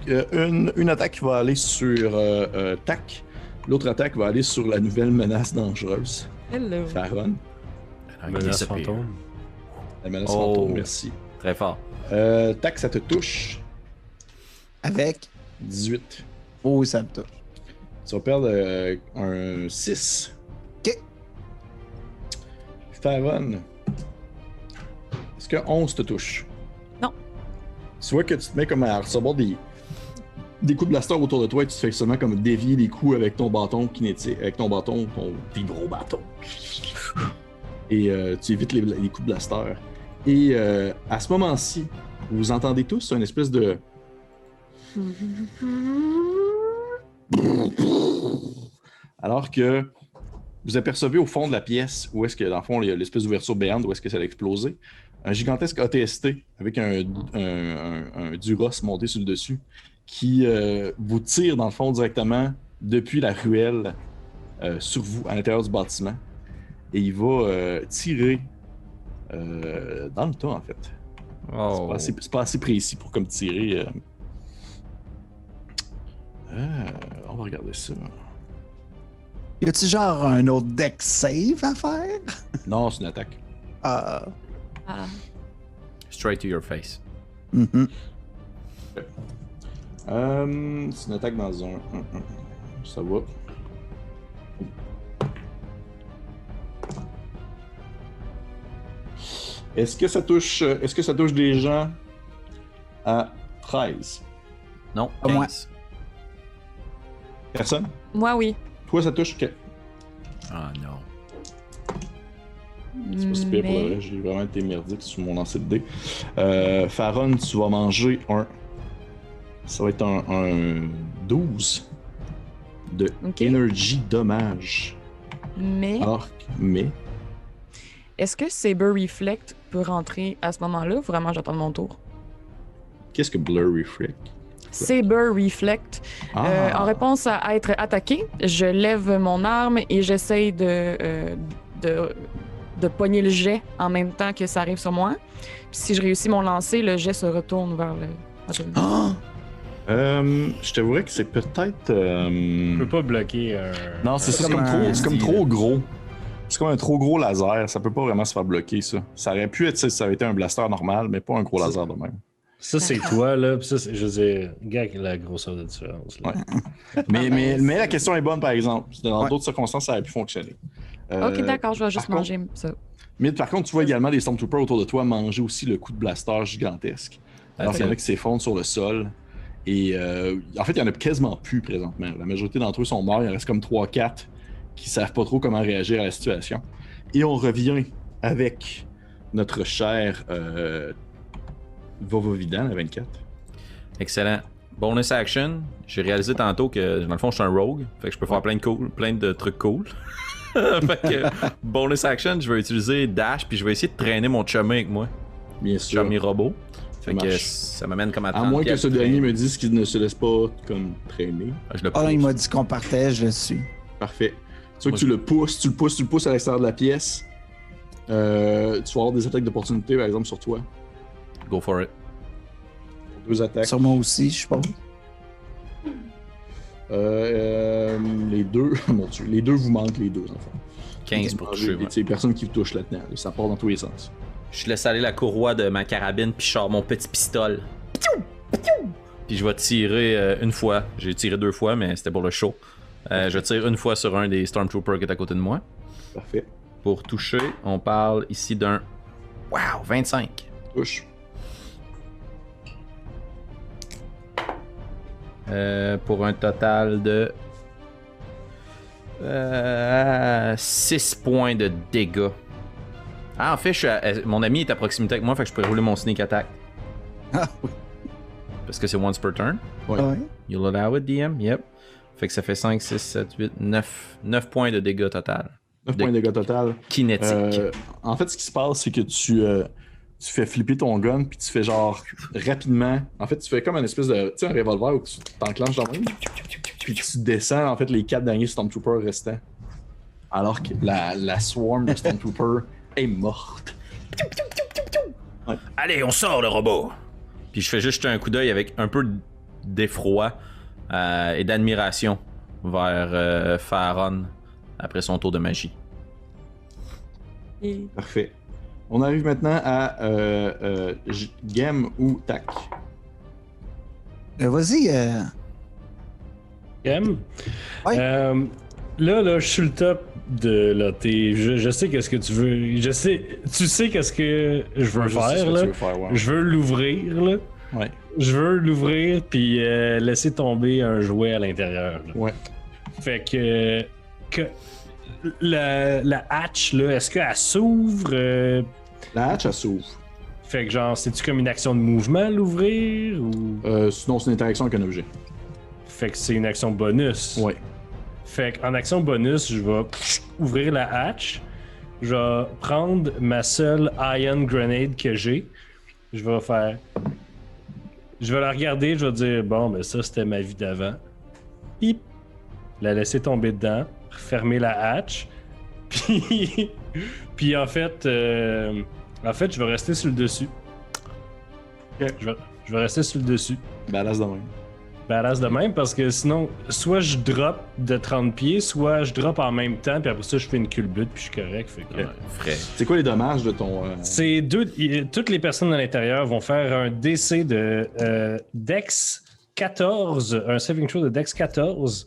une attaque qui va aller sur Tac. L'autre attaque va aller sur la nouvelle menace dangereuse. Hello. Faron. Menace fantôme. La menace Oh. fantôme, merci. Très fort. Tac, ça te touche. Avec. 18. Oh, ça me touche. Tu vas perdre un 6. Ok. Faron. Est-ce que 11 te touche? Non. Tu vois que tu te mets comme à recevoir des coups de blaster autour de toi et tu te fais seulement comme dévier les coups avec ton bâton kinétique, avec tes gros bâtons. Et tu évites les coups de blaster. Et à ce moment-ci, vous entendez tous une espèce de... Alors que vous apercevez au fond de la pièce, où est-ce que, dans le fond, il y a l'espèce d'ouverture béante, où est-ce que ça a explosé, un gigantesque ATST avec un Duros monté sur le dessus, qui vous tire, dans le fond, directement depuis la ruelle sur vous, à l'intérieur du bâtiment. Et il va tirer dans le tas, en fait. Oh. C'est pas assez précis pour comme tirer. On va regarder ça. Y a-tu genre un autre deck save à faire? Non, c'est une attaque. Ah. Straight to your face. Mhm. C'est une attaque dans un. Ça va. Est-ce que ça touche des gens à 13? Non, Pas moi. 15. Personne? Moi, oui. Toi, ça touche que. Ah non. C'est pas si pire pour le Mais- vrai, j'ai vraiment été merdique sur mon lancer de dés. Faron, tu vas manger un. Ça va être un 12 de Ok. Energy dommage. Mais Mais, est-ce que Saber Reflect peut rentrer à ce moment-là ou vraiment j'attends mon tour? qu'est-ce que Blur Reflect? Saber Reflect. En réponse à être attaqué, je lève mon arme et j'essaye de pogner le jet en même temps que ça arrive sur moi. Puis si je réussis mon lancer, le jet se retourne vers le. Ah! Je t'avouerais que c'est peut-être. Je peux pas bloquer un. Non, c'est comme un c'est comme style. trop gros. C'est comme un trop gros laser. Ça peut pas vraiment se faire bloquer, ça. Ça aurait pu être si ça avait été un blaster normal, mais pas un gros laser de même. Ça, c'est toi, là. Puis ça, je veux dire, gars, la grosseur de différence. Là. Ouais. Mais la question est bonne, par exemple. Dans Ouais. d'autres circonstances, ça aurait pu fonctionner. Ok, d'accord, je vais juste par contre- manger ça. Mais par contre, tu vois également des Stormtroopers autour de toi manger aussi le coup de blaster gigantesque. Alors qu'il y en a qui s'effondrent sur le sol. Et en fait, il y en a quasiment plus présentement. La majorité d'entre eux sont morts. Il en reste comme 3-4 qui savent pas trop comment réagir à la situation. Et on revient avec notre cher Vovovidan à 24. Excellent. Bonus action. J'ai réalisé tantôt que, dans le fond, je suis un rogue. Fait que je peux faire plein de trucs cool. Fait que, bonus action, je vais utiliser Dash, puis je vais essayer de traîner mon chummy avec moi. Bien sûr. Chummy robot. Fait que marche. ça m'amène comme à 30 À moins que pieds ce à peu près. dernier me dise qu'il ne se laisse pas comme traîner. Je le Ah, il pousse. m'a dit qu'on partait, je le suis. Parfait. Tu vois Moi, que tu le pousses à l'extérieur de la pièce. Tu vas avoir des attaques d'opportunité, par exemple, sur toi. Go for it. 2 attaques. Sur moi aussi, je pense. Les deux, mon Dieu, les deux vous manquent, les deux, en fait. 15 pour toucher. moi. C'est personne qui vous touche là-dedans. là. Ça part dans tous les sens. Je laisse aller la courroie de ma carabine, puis je sors mon petit pistolet. Puis je vais tirer une fois. J'ai tiré 2 fois, mais c'était pour le show. Je tire une fois sur un des Stormtroopers qui est à côté de moi. Parfait. Pour toucher, on parle ici d'un. Wow, 25. Touche. Pour un total de 6 points de dégâts. Ah, en fait, mon ami est à proximité avec moi, fait que je peux rouler mon sneak attack. Ah, oui. Parce que c'est once per turn. Ouais. Ouais. You'll allow it, DM? Yep. Fait que ça fait 5, 6, 7, 8, 9. 9 points de dégâts total. 9 points de dégâts total. Kinétique. En fait, ce qui se passe, c'est que tu fais flipper ton gun, puis tu fais genre rapidement. En fait, tu fais comme une espèce de. Tu sais, un revolver où tu t'enclenches dans le même. Puis tu descends, en fait, les 4 derniers Stormtroopers restants. Alors que la swarm de Stormtroopers est morte. Allez, on sort le robot! Puis je fais juste jeter un coup d'œil avec un peu d'effroi et d'admiration vers Faron après son tour de magie. Et Parfait. On arrive maintenant à Gem ou Tac. Vas-y. Em? Ouais. Là, je suis le top de là. Je sais qu'est-ce que tu veux. Tu sais qu'est-ce que je veux Je sais ce faire, que là. tu veux faire, ouais. Je veux l'ouvrir, là. Ouais. Je veux l'ouvrir puis laisser tomber un jouet à l'intérieur. là. Ouais. Fait que la hatch, là, est-ce qu'elle s'ouvre? La hatch, elle s'ouvre. Fait que genre, c'est-tu comme une action de mouvement l'ouvrir ou. Sinon, c'est une interaction avec un objet. Fait que c'est une action bonus. Ouais. Fait qu'en action bonus, je vais ouvrir la hatch. Je vais prendre ma seule Ion Grenade que j'ai. Je vais faire. Je vais la regarder, je vais dire bon, ben ça c'était ma vie d'avant. Pip! La laisser tomber dedans, fermer la hatch. Puis en fait, je vais rester sur le dessus. Ok. Je vais rester sur le dessus. Badass de même. Badass de même parce que sinon, soit je drop de 30 pieds, soit je drop en même temps, puis après ça, je fais une culbute, puis je suis correct. Fait que, Frais. C'est quoi les dommages de ton. C'est toutes les personnes à l'intérieur vont faire un DC de Dex 14, un saving throw de Dex 14,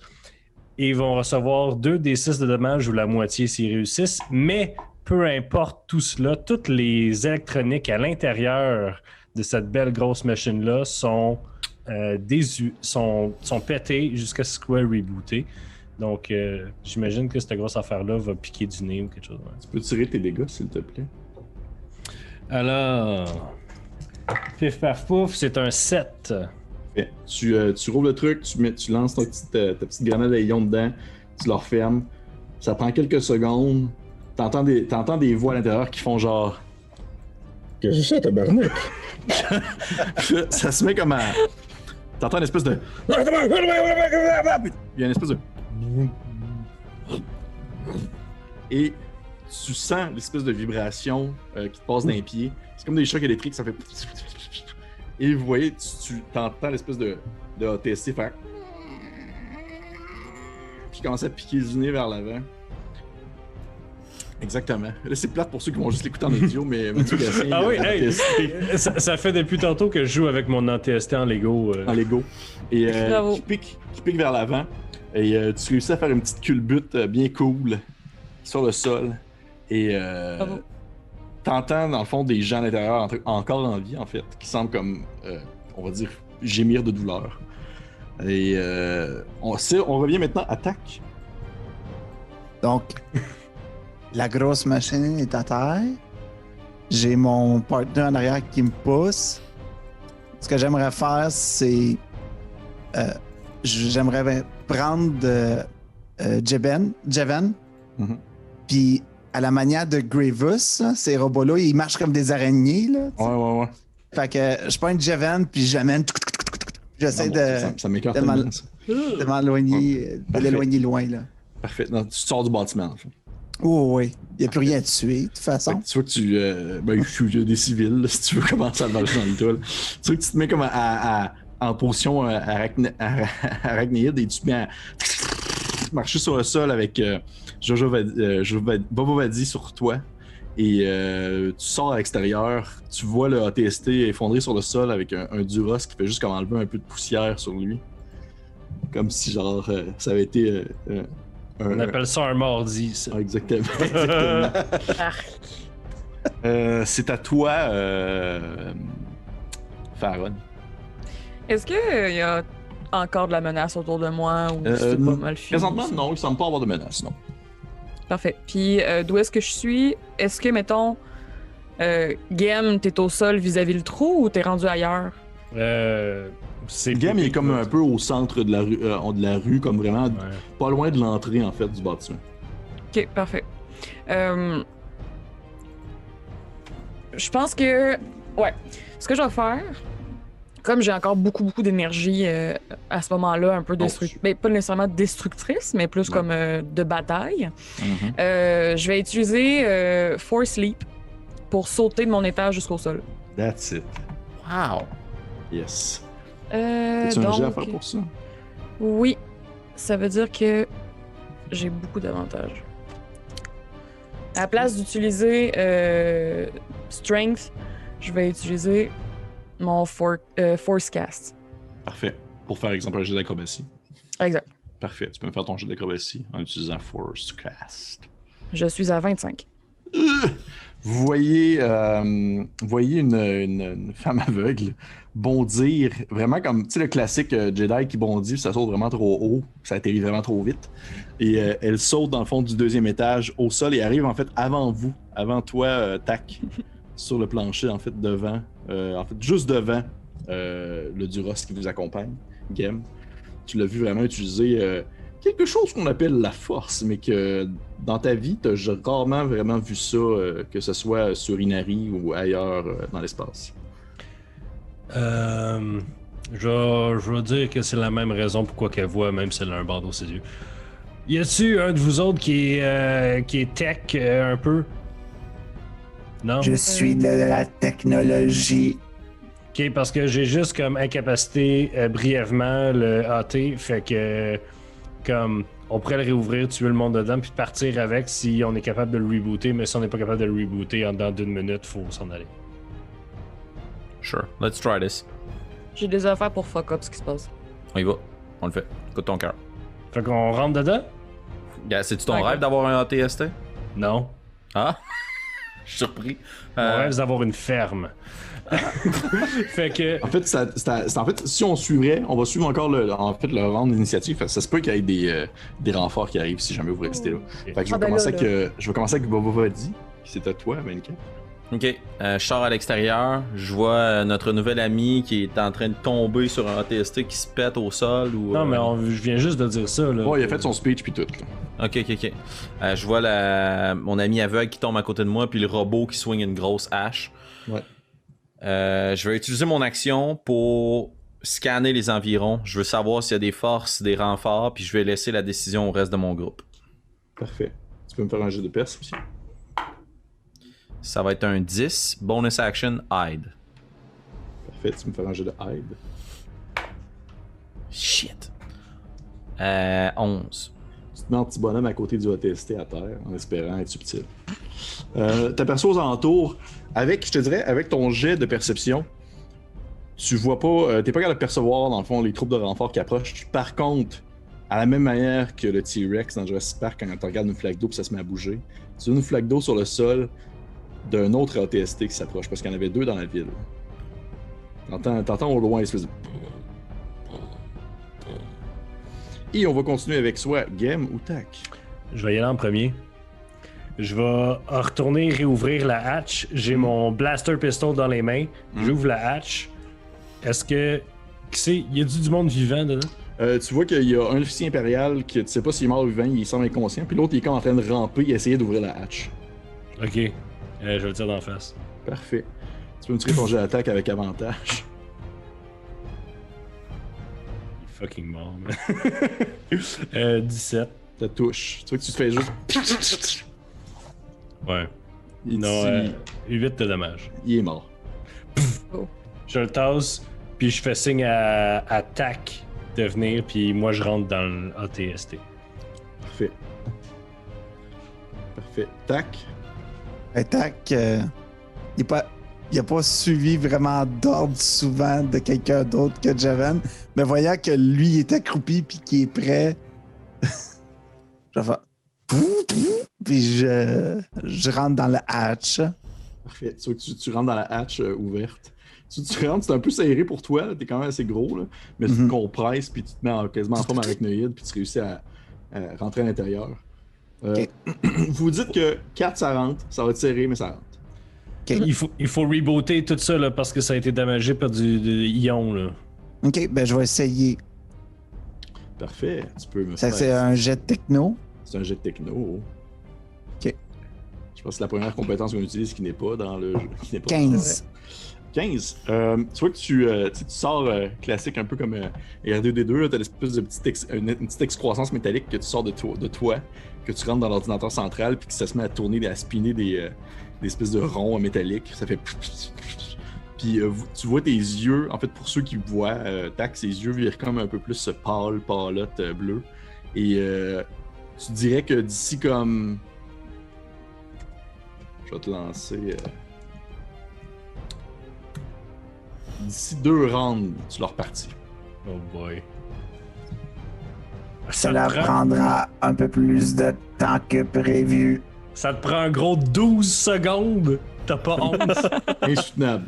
et ils vont recevoir 2d6 de dommages ou la moitié s'ils réussissent, mais peu importe tout cela, toutes les électroniques à l'intérieur de cette belle grosse machine-là sont pétées jusqu'à ce qu'elles soient rebootées. Donc, j'imagine que cette grosse affaire-là va piquer du nez ou quelque chose. Ouais. Tu peux tirer tes dégâts, s'il te plaît? Alors, pif paf pouf, c'est un 7. Fait, tu roules le truc, tu lances ta petite grenade à ion dedans, tu la refermes. Ça prend quelques secondes. T'entends des voix à l'intérieur qui font genre. Qu'est-ce que c'est ça, tabarnak? Ça se met comme à. T'entends une espèce de. Il y a une espèce de. Et tu sens l'espèce de vibration qui te passe dans les pieds. C'est comme des chocs électriques, ça fait. Et vous voyez, tu t'entends l'espèce de ATST faire. Qui commence à piquer du nez vers l'avant. Exactement. Là, c'est plate pour ceux qui vont juste l'écouter en audio, mais Mathieu Gatien. Ah oui, hey, ça fait depuis tantôt que je joue avec mon ATST en Lego. En Lego. Et Bravo. qui pique vers l'avant. Et tu réussis à faire une petite culbute bien cool sur le sol. Et t'entends dans le fond des gens à l'intérieur encore en vie, en fait, qui semblent comme, on va dire, gémir de douleur. Et on revient maintenant à Tac. Donc, la grosse machine est à terre. J'ai mon partenaire en arrière qui me pousse. Ce que j'aimerais faire, c'est... j'aimerais prendre Jeven. Mhm. Puis, à la manière de Grievous, là, ces robots-là, ils marchent comme des araignées. Là, Ouais. fait que je prends une Jeven, puis je l'amène. J'essaie Ça m'écarte de tellement, ça. de m'éloigner, de l'éloigner loin. Là. Parfait. Non, tu sors du bâtiment, en fait. Oh, oui. Il n'y a plus rien à tuer, de toute Fait façon. que tu vois que il y a des civils, là, si tu veux commencer à te marcher dans le toit. Tu vois que tu te mets comme en position arachnéide et tu te mets à marcher sur le sol avec Bobovadi sur toi. Et tu sors à l'extérieur, tu vois le ATST effondré sur le sol avec un Duros qui fait juste comme enlever un peu de poussière sur lui. Comme si genre ça avait été On appelle ça un mardi, ça. Ah, exactement. C'est à toi, Farron. Est-ce qu'il y a encore de la menace autour de moi ou c'est pas mal fini? Présentement, non, il semble pas avoir de menace, non. Parfait. Puis d'où est-ce que je suis? Est-ce que, mettons, Gem, t'es au sol vis-à-vis le trou ou t'es rendu ailleurs? C'est Gam, il est comme un peu au centre de la rue, comme vraiment Ouais. pas loin de l'entrée en fait du bâtiment. Ok, parfait. Je pense que. Ouais. Ce que je vais faire, comme j'ai encore beaucoup d'énergie à ce moment-là, un peu destructrice. Mais pas nécessairement destructrice, mais plus Ouais. comme de bataille. Je vais utiliser Force Leap pour sauter de mon étage jusqu'au sol. That's it. Wow! Yes. As-tu un jet à faire pour ça? Oui. Ça veut dire que j'ai beaucoup d'avantages. À la place d'utiliser Strength, je vais utiliser mon Force Cast. Parfait. Pour faire exemple un jet d'acrobatie. Exact. Parfait. Tu peux me faire ton jet d'acrobatie en utilisant Force Cast. Je suis à 25. Vous voyez une femme aveugle bondir, vraiment comme, tu sais, le classique Jedi qui bondit, ça saute vraiment trop haut, ça atterrit vraiment trop vite. Et elle saute dans le fond du deuxième étage au sol et arrive en fait avant vous, avant toi, Tac, sur le plancher, en fait, devant, juste devant le Duros qui vous accompagne, Gem. Tu l'as vu vraiment utiliser quelque chose qu'on appelle la force, mais que dans ta vie, t'as rarement vraiment vu ça, que ce soit sur Inari ou ailleurs dans l'espace. Je vais dire que c'est la même raison pourquoi qu'elle voit, même si elle a un bandeau ses yeux. Y a-tu un de vous autres qui est tech un peu? Non? Je suis de la technologie. Ok, parce que j'ai juste comme incapacité brièvement le AT, fait que comme on pourrait le réouvrir, tuer le monde dedans, puis partir avec si on est capable de le rebooter, mais si on n'est pas capable de le rebooter en dedans d'une minute, faut s'en aller. Sure, let's try this. J'ai des affaires pour fuck up ce qui se passe. On y va. On le fait. Écoute ton cœur. Fait qu'on rentre dedans? Yeah, c'est-tu ton Ouais. rêve d'avoir un ATST? Non. Ah? suis surpris. Mon rêve, c'est d'avoir une ferme. Fait que. En fait, si on suivrait, on va suivre encore le round d'initiative. Fait que ça se peut qu'il y ait des renforts qui arrivent si jamais vous restez là. Fait que je vais commencer avec Bobovadi, qui c'est à toi, Manika. Ok, je sors à l'extérieur, je vois notre nouvel ami qui est en train de tomber sur un ATST qui se pète au sol ou... Non, mais je viens juste de dire ça, là. Bon, il a fait son speech puis tout. Là. Ok. Je vois mon ami aveugle qui tombe à côté de moi, puis le robot qui swing une grosse hache. Ouais. Je vais utiliser mon action pour scanner les environs. Je veux savoir s'il y a des forces, des renforts, puis je vais laisser la décision au reste de mon groupe. Parfait. Tu peux me faire un jeu de perce aussi? Ça va être un 10, bonus action, hide. Parfait, tu peux me faire un jeu de hide. Shit. 11. Tu te mets en petit bonhomme à côté du ATST à terre, en espérant être subtil. T'aperçois aux alentours, avec ton jet de perception, tu vois pas, t'es pas capable de percevoir, dans le fond, les troupes de renfort qui approchent. Par contre, à la même manière que le T-Rex dans Jurassic Park, quand tu regardes une flaque d'eau puis ça se met à bouger, tu vois une flaque d'eau sur le sol d'un autre ATST qui s'approche, parce qu'il y en avait 2 dans la ville. T'entends au loin une espèce de... Et on va continuer avec soit Game ou Tac. Je vais y aller en premier. Je vais retourner réouvrir la hatch. J'ai mon blaster pistol dans les mains. J'ouvre la hatch. Est-ce que... Il y a du monde vivant dedans? Tu vois qu'il y a un officier impérial qui, tu sais pas s'il est mort ou vivant, il semble inconscient, puis l'autre il est comme en train de ramper et essayer d'ouvrir la hatch. Ok. Je vais le tirer d'en face. Parfait. Tu peux me tirer ton jet d'attaque avec avantage. Fucking mort, man. 17. Ça touche. Tu vois que tu te fais juste... Ouais. Il, Non, 8 de dommages. il est mort. Je le tasse, puis je fais signe à Tac de venir, puis moi je rentre dans le ATST. Parfait. Parfait. Tac. Tac, il a pas suivi vraiment d'ordre souvent de quelqu'un d'autre que Javen, mais voyant que lui il est accroupi puis qu'il est prêt, je fais puis je rentre dans le hatch. Parfait. Tu vois que tu rentres dans la hatch ouverte. Tu rentres, c'est un peu serré pour toi, t'es quand même assez gros, là, mais tu te compresses puis tu te mets quasiment en forme arachnoïde puis tu réussis à rentrer à l'intérieur. Ok. Vous dites que 4 ça rentre, ça va être serré, mais ça rentre. Okay. Il faut rebooter tout ça là, parce que ça a été damagé par du ion. Là. Ok, ben je vais essayer. Parfait. Tu peux me Ça, faire... c'est un jet de techno. C'est un jet de techno. Ok. Je pense que c'est la première compétence qu'on utilise qui n'est pas dans le jeu. Qui n'est pas 15. 15. Tu vois que tu sors classique un peu comme R2D2, tu as l'espèce de une petite excroissance métallique que tu sors de toi, que tu rentres dans l'ordinateur central, puis que ça se met à tourner, à spinner des espèces de ronds métalliques. Ça fait... Puis tu vois tes yeux, en fait pour ceux qui voient, Tac, ses yeux virent comme un peu plus pâlotte bleu. Et tu dirais que d'ici comme... Je vais te lancer... D'ici 2 rounds, tu leur repartis. Oh boy. Cela te prend- prendra un peu plus de temps que prévu. Ça te prend un gros 12 secondes. T'as pas honte. Insoutenable.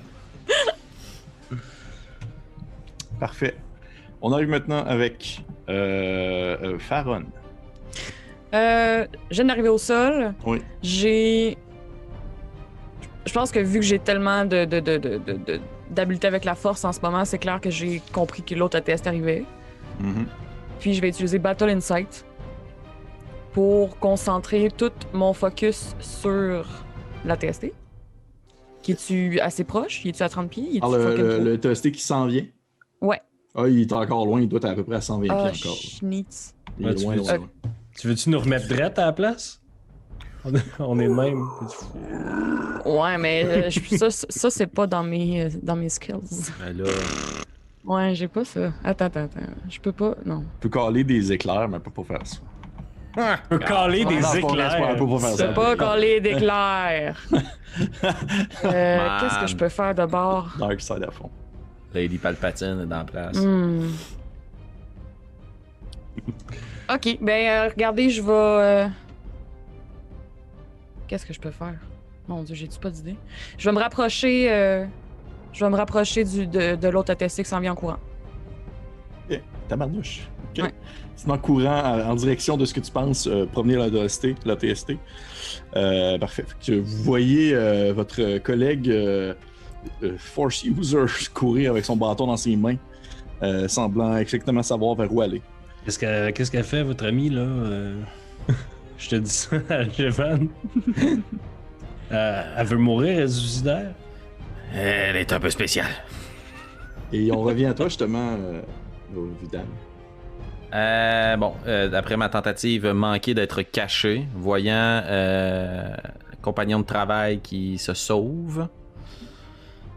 Parfait. On arrive maintenant avec Faron. Je viens d'arriver au sol. Oui. Je pense que vu que j'ai tellement d'habileté avec la force en ce moment, c'est clair que j'ai compris que l'autre ATST arrivait. Mhm. Puis je vais utiliser Battle Insight pour concentrer tout mon focus sur l'ATST. Qui es-tu assez proche? Y es-tu à 30 pieds? Y es-tu Alors, fucking trop? le TST qui s'en vient. Ouais. Ah, il est encore loin, il doit être à peu près à 120 Ah, pieds encore. schnitz. Il est Ouais, tu loin, veux- loin, loin. Tu veux-tu nous remettre drette à la place? On est de même. Ouais, mais ça c'est pas dans mes skills. Ben là, Ouais, j'ai pas ça. Attends. Je peux pas. Non. Tu peux caler des éclairs, mais pas pour faire ça. On peut caler des Non, c'est pas vrai, c'est pas vrai, éclairs. pas pour faire ça. C'est pas coller d'éclairs. Qu'est-ce que je peux faire de bord? Dark side à fond. Lady Palpatine est dans la place. Ok, ben regardez, je vais. Qu'est-ce que je peux faire? Mon Dieu, j'ai-tu pas d'idée? Je vais me rapprocher, de l'autre ATST qui s'en vient en courant. Ok, tabarnouche. Ok. Ouais. C'est en courant en direction de ce que tu penses provenir l'ATST. Parfait. Fait que vous voyez votre collègue Force User courir avec son bâton dans ses mains, semblant exactement savoir vers où aller. Qu'est-ce qu'elle fait, votre amie, là? Je te dis ça à Jevan. Elle veut mourir, elle est suicidaire? Elle est un peu spéciale. Et on revient à toi, justement, Vidal. D'après ma tentative manquée d'être caché, voyant compagnon de travail qui se sauve,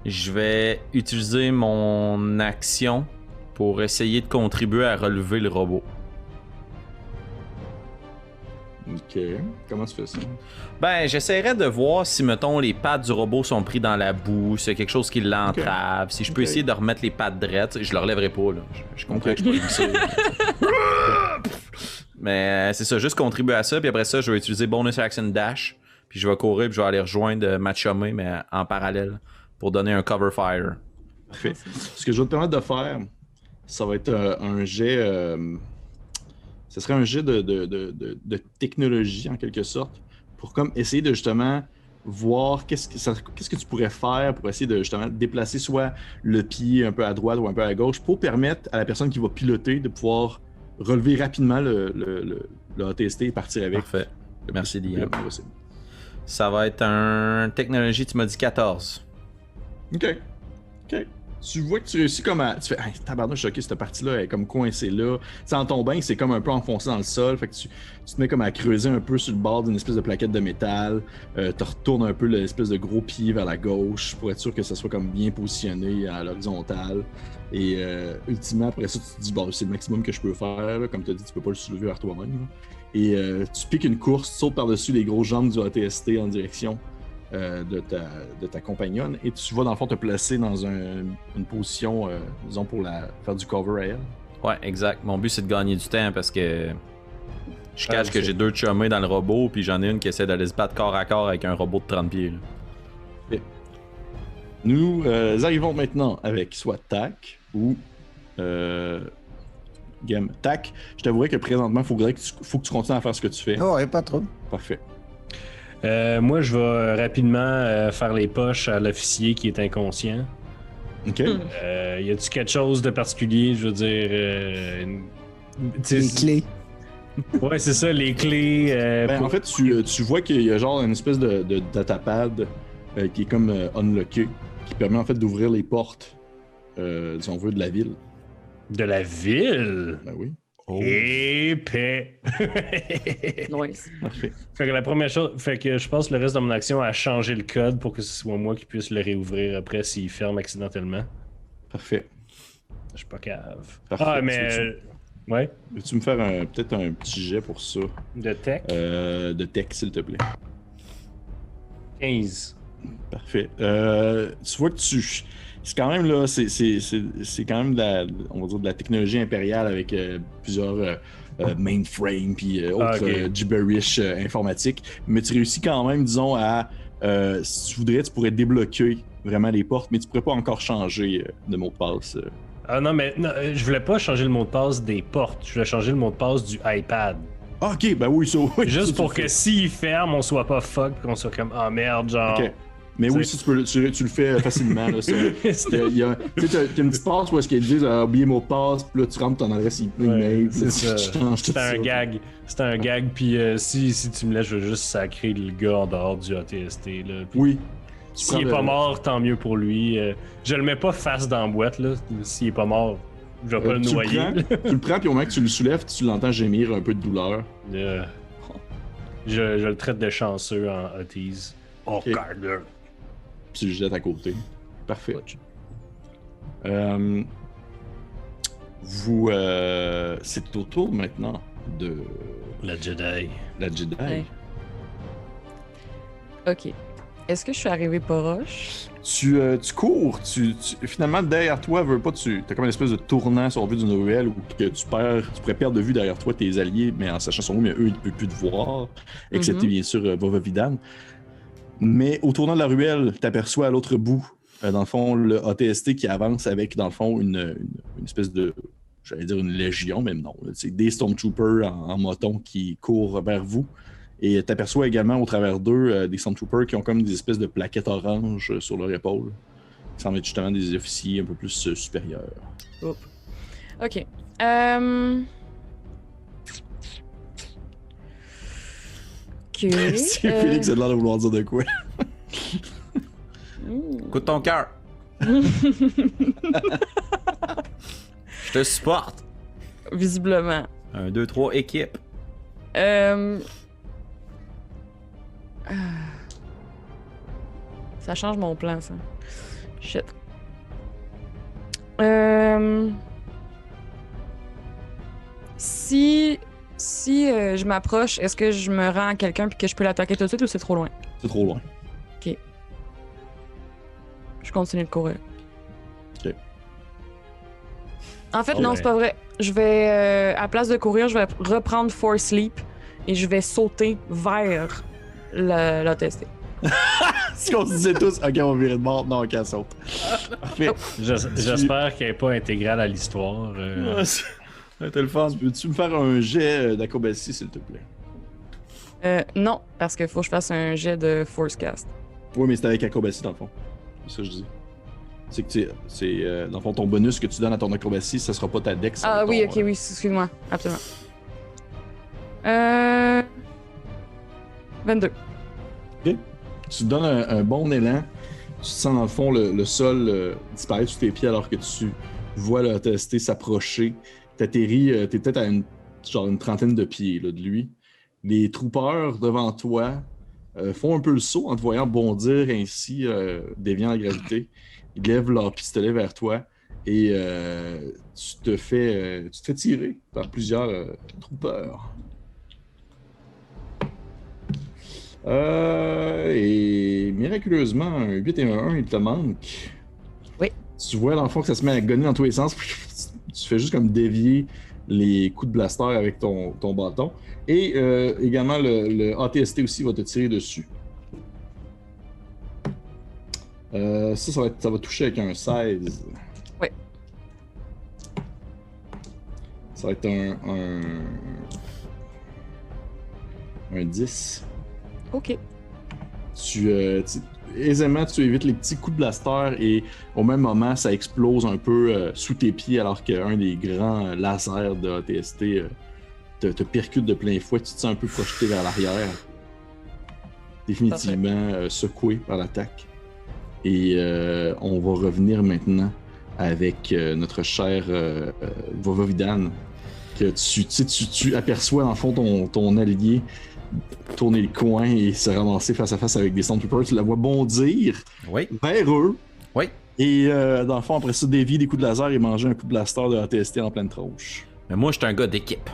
je vais utiliser mon action pour essayer de contribuer à relever le robot. Ok. Comment tu fais ça? Ben, j'essaierai de voir si, mettons, les pattes du robot sont pris dans la boue, s'il y a quelque chose qui l'entrave, si je peux essayer de remettre les pattes drettes. Je le relèverai pas, là. Je comprends que je peux glisser. Mais c'est ça, juste contribuer à ça, puis après ça, je vais utiliser bonus action dash, puis je vais courir, puis je vais aller rejoindre ma chumée, mais en parallèle, pour donner un cover fire. Parfait. Ce que je vais te permettre de faire, ça va être un jet... ce serait un jet de technologie, en quelque sorte, pour comme essayer de justement voir qu'est-ce que tu pourrais faire pour essayer de justement déplacer soit le pied un peu à droite ou un peu à gauche pour permettre à la personne qui va piloter de pouvoir relever rapidement le ATST et partir avec. Parfait. Merci, Liam. Possible. Ça va être un technologie, tu m'as dit 14. OK. Tu vois que tu réussis comme à... Tu fais, hey, tabarnouche, choqué, cette partie-là, elle est comme coincée là. Tu sais, en tombant, c'est comme un peu enfoncé dans le sol. Fait que tu te mets comme à creuser un peu sur le bord d'une espèce de plaquette de métal. Tu retournes un peu l'espèce de gros pied vers la gauche pour être sûr que ça soit comme bien positionné à l'horizontale. Et ultimement, après ça, tu te dis, bon, c'est le maximum que je peux faire. Là. Comme tu as dit, tu peux pas le soulever vers toi-même. Là. Et tu piques une course, tu sautes par-dessus les grosses jambes du ATST en direction de ta compagnonne et tu vas dans le fond te placer dans une position, disons, pour faire du cover à elle. Ouais, exact. Mon but, c'est de gagner du temps parce que je cache que j'ai deux chummés dans le robot, puis j'en ai une qui essaie d'aller se battre corps à corps avec un robot de 30 pieds. Là. Nous arrivons maintenant avec soit TAC ou Game. TAC, je t'avouerais que présentement, il faut que tu continues à faire ce que tu fais. Oh, ouais, pas trop. Parfait. Moi, je vais rapidement faire les poches à l'officier qui est inconscient. OK. Y a-tu quelque chose de particulier, je veux dire... Les clés. Ouais, c'est ça, les clés. En fait, tu vois qu'il y a genre une espèce de datapad qui est comme unlocké, qui permet en fait d'ouvrir les portes, si on veut, de la ville. De la ville? Ben oui. Oh. Épais! Nice. Parfait. Fait que la première chose, fait que je passe le reste de mon action à changer le code pour que ce soit moi qui puisse le réouvrir après s'il ferme accidentellement. Parfait. Je suis pas cave. Parfait. Ah, mais. Ouais. Veux-tu me faire peut-être un petit jet pour ça? De tech? De tech, s'il te plaît. 15. Parfait. Tu vois que c'est quand même là, c'est quand même on va dire de la technologie impériale avec plusieurs mainframes puis autres gibberish informatique. Mais tu réussis quand même, disons, à si tu voudrais, tu pourrais débloquer vraiment les portes, mais tu pourrais pas encore changer de mot de passe. Ah non, mais non, je voulais pas changer le mot de passe des portes. Je voulais changer le mot de passe du iPad. Ah, ok, ben oui, ça. Oui, juste ça, pour que s'il ferme, on soit pas fuck, qu'on soit comme ah merde, genre. Okay. Mais oui, si tu le fais facilement. Là, t'as une petite passe où est-ce qu'ils disent oublier mot de passe, puis là tu rentres ton adresse email. C'est ça. C'était un ça. gag. C'était un gag, puis si tu me laisses, je vais juste sacrer le gars en dehors du ATST. Là, oui. S'il est pas mort, tant mieux pour lui. Je le mets pas face dans la boîte, là. S'il est pas mort, je vais pas le noyer. Tu le prends, puis au moment que tu le soulèves, tu l'entends gémir un peu de douleur. Je le traite de chanceux en Otis. Oh, okay. Gardner. Puis tu le jettes à côté. Parfait. C'est au tour maintenant de... La Jedi. La Jedi. Ouais. Ok. Est-ce que je suis arrivé proche? Tu cours, finalement derrière toi, t'as comme une espèce de tournant sur le vue d'une ruelle où que tu pourrais perdre de vue derrière toi tes alliés, mais en sachant son nom, mais eux, ils ne peuvent plus te voir, excepté bien sûr Vova Vidan. Mais au tournant de la ruelle, tu aperçois à l'autre bout, dans le fond, le ATST qui avance avec, dans le fond, une espèce de, j'allais dire une légion, même non. C'est des Stormtroopers en moton qui courent vers vous. Et tu aperçois également au travers d'eux des Stormtroopers qui ont comme des espèces de plaquettes oranges sur leur épaule. Qui semblent être justement des officiers un peu plus supérieurs. Oups. Ok. Ok. C'est Félix a l'air de vouloir dire de quoi. Écoute ton cœur. Je te supporte. Visiblement. 1, 2, 3, équipe. Ça change mon plan, ça. Shit. Si je m'approche, est-ce que je me rends à quelqu'un puis que je peux l'attaquer tout de suite ou c'est trop loin? C'est trop loin. Je continue de courir. Ok. En fait, Oh non, ouais. c'est pas vrai. Je vais, à place de courir, je vais reprendre Force Sleep et je vais sauter vers l'ATST. Si on se disait tous, ok, on va virer de bord, non, ok, elle saute. Parfait. J'espère qu'elle n'est pas intégrale à l'histoire. C'était le fun. Peux-tu me faire un jet d'acrobatie, s'il te plaît? Non, parce qu'il faut que je fasse un jet de Force Cast. Oui, mais c'est avec acrobatie, dans le fond. C'est ça que je dis. C'est que dans le fond, ton bonus que tu donnes à ton acrobatie, ça sera pas ta dex. ça va Ah être oui, ton, ok, oui, excuse-moi. Absolument. 22. Tu donnes un bon élan. Tu sens dans le fond le sol disparaître sous tes pieds alors que tu vois le ATST s'approcher. T'atterris, t'es peut-être à une trentaine de pieds là, de lui. Les troopers devant toi font un peu le saut en te voyant bondir ainsi, déviant la gravité. Ils lèvent leur pistolet vers toi et tu te fais tirer par plusieurs troopers. Et miraculeusement, un 8 et un 1, il te manque. Oui. Tu vois dans le fond que ça se met à gonner dans tous les sens. Tu fais juste comme dévier les coups de blaster avec ton bâton. Et également, le ATST aussi va te tirer dessus. Ça va toucher avec un 16. Oui. Ça va être un 10. Ok. Aisément, tu évites les petits coups de blaster et au même moment, ça explose un peu sous tes pieds alors qu'un des grands lasers de ATST te percute de plein fouet. Tu te sens un peu projeté vers l'arrière. Définitivement secoué par l'attaque. Et on va revenir maintenant avec notre cher Vovovidan, que tu aperçois dans le fond ton allié tourner le coin et se ramasser face à face avec des Stormtroopers. Tu la vois bondir Oui. vers eux. Oui. Et dans le fond, après ça, dévier des coups de laser et manger un coup de blaster de ATST en pleine tronche. Mais moi, je suis un gars d'équipe.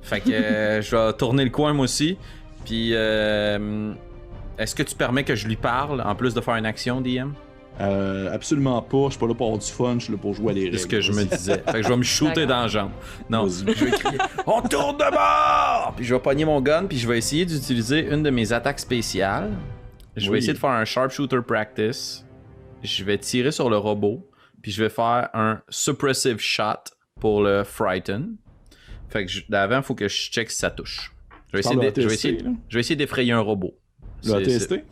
Fait que je vais tourner le coin moi aussi. Puis, est-ce que tu permets que je lui parle en plus de faire une action, DM? Absolument pas. Je suis pas là pour avoir du fun. Je suis là pour jouer à des règles. C'est ce que je me disais. Fait que je vais me shooter dans la jambe. Non, Vas-y. je vais crier « On tourne de bord! » Puis je vais pogner mon gun, puis je vais essayer d'utiliser une de mes attaques spéciales. Je vais Oui. essayer de faire un sharpshooter practice. Je vais tirer sur le robot, puis je vais faire un suppressive shot pour le frighten. Fait que d'avant, il faut que je check si ça touche. Je vais Tu parles de essayer, ATST, là? je vais essayer d'effrayer un robot. Le ATST?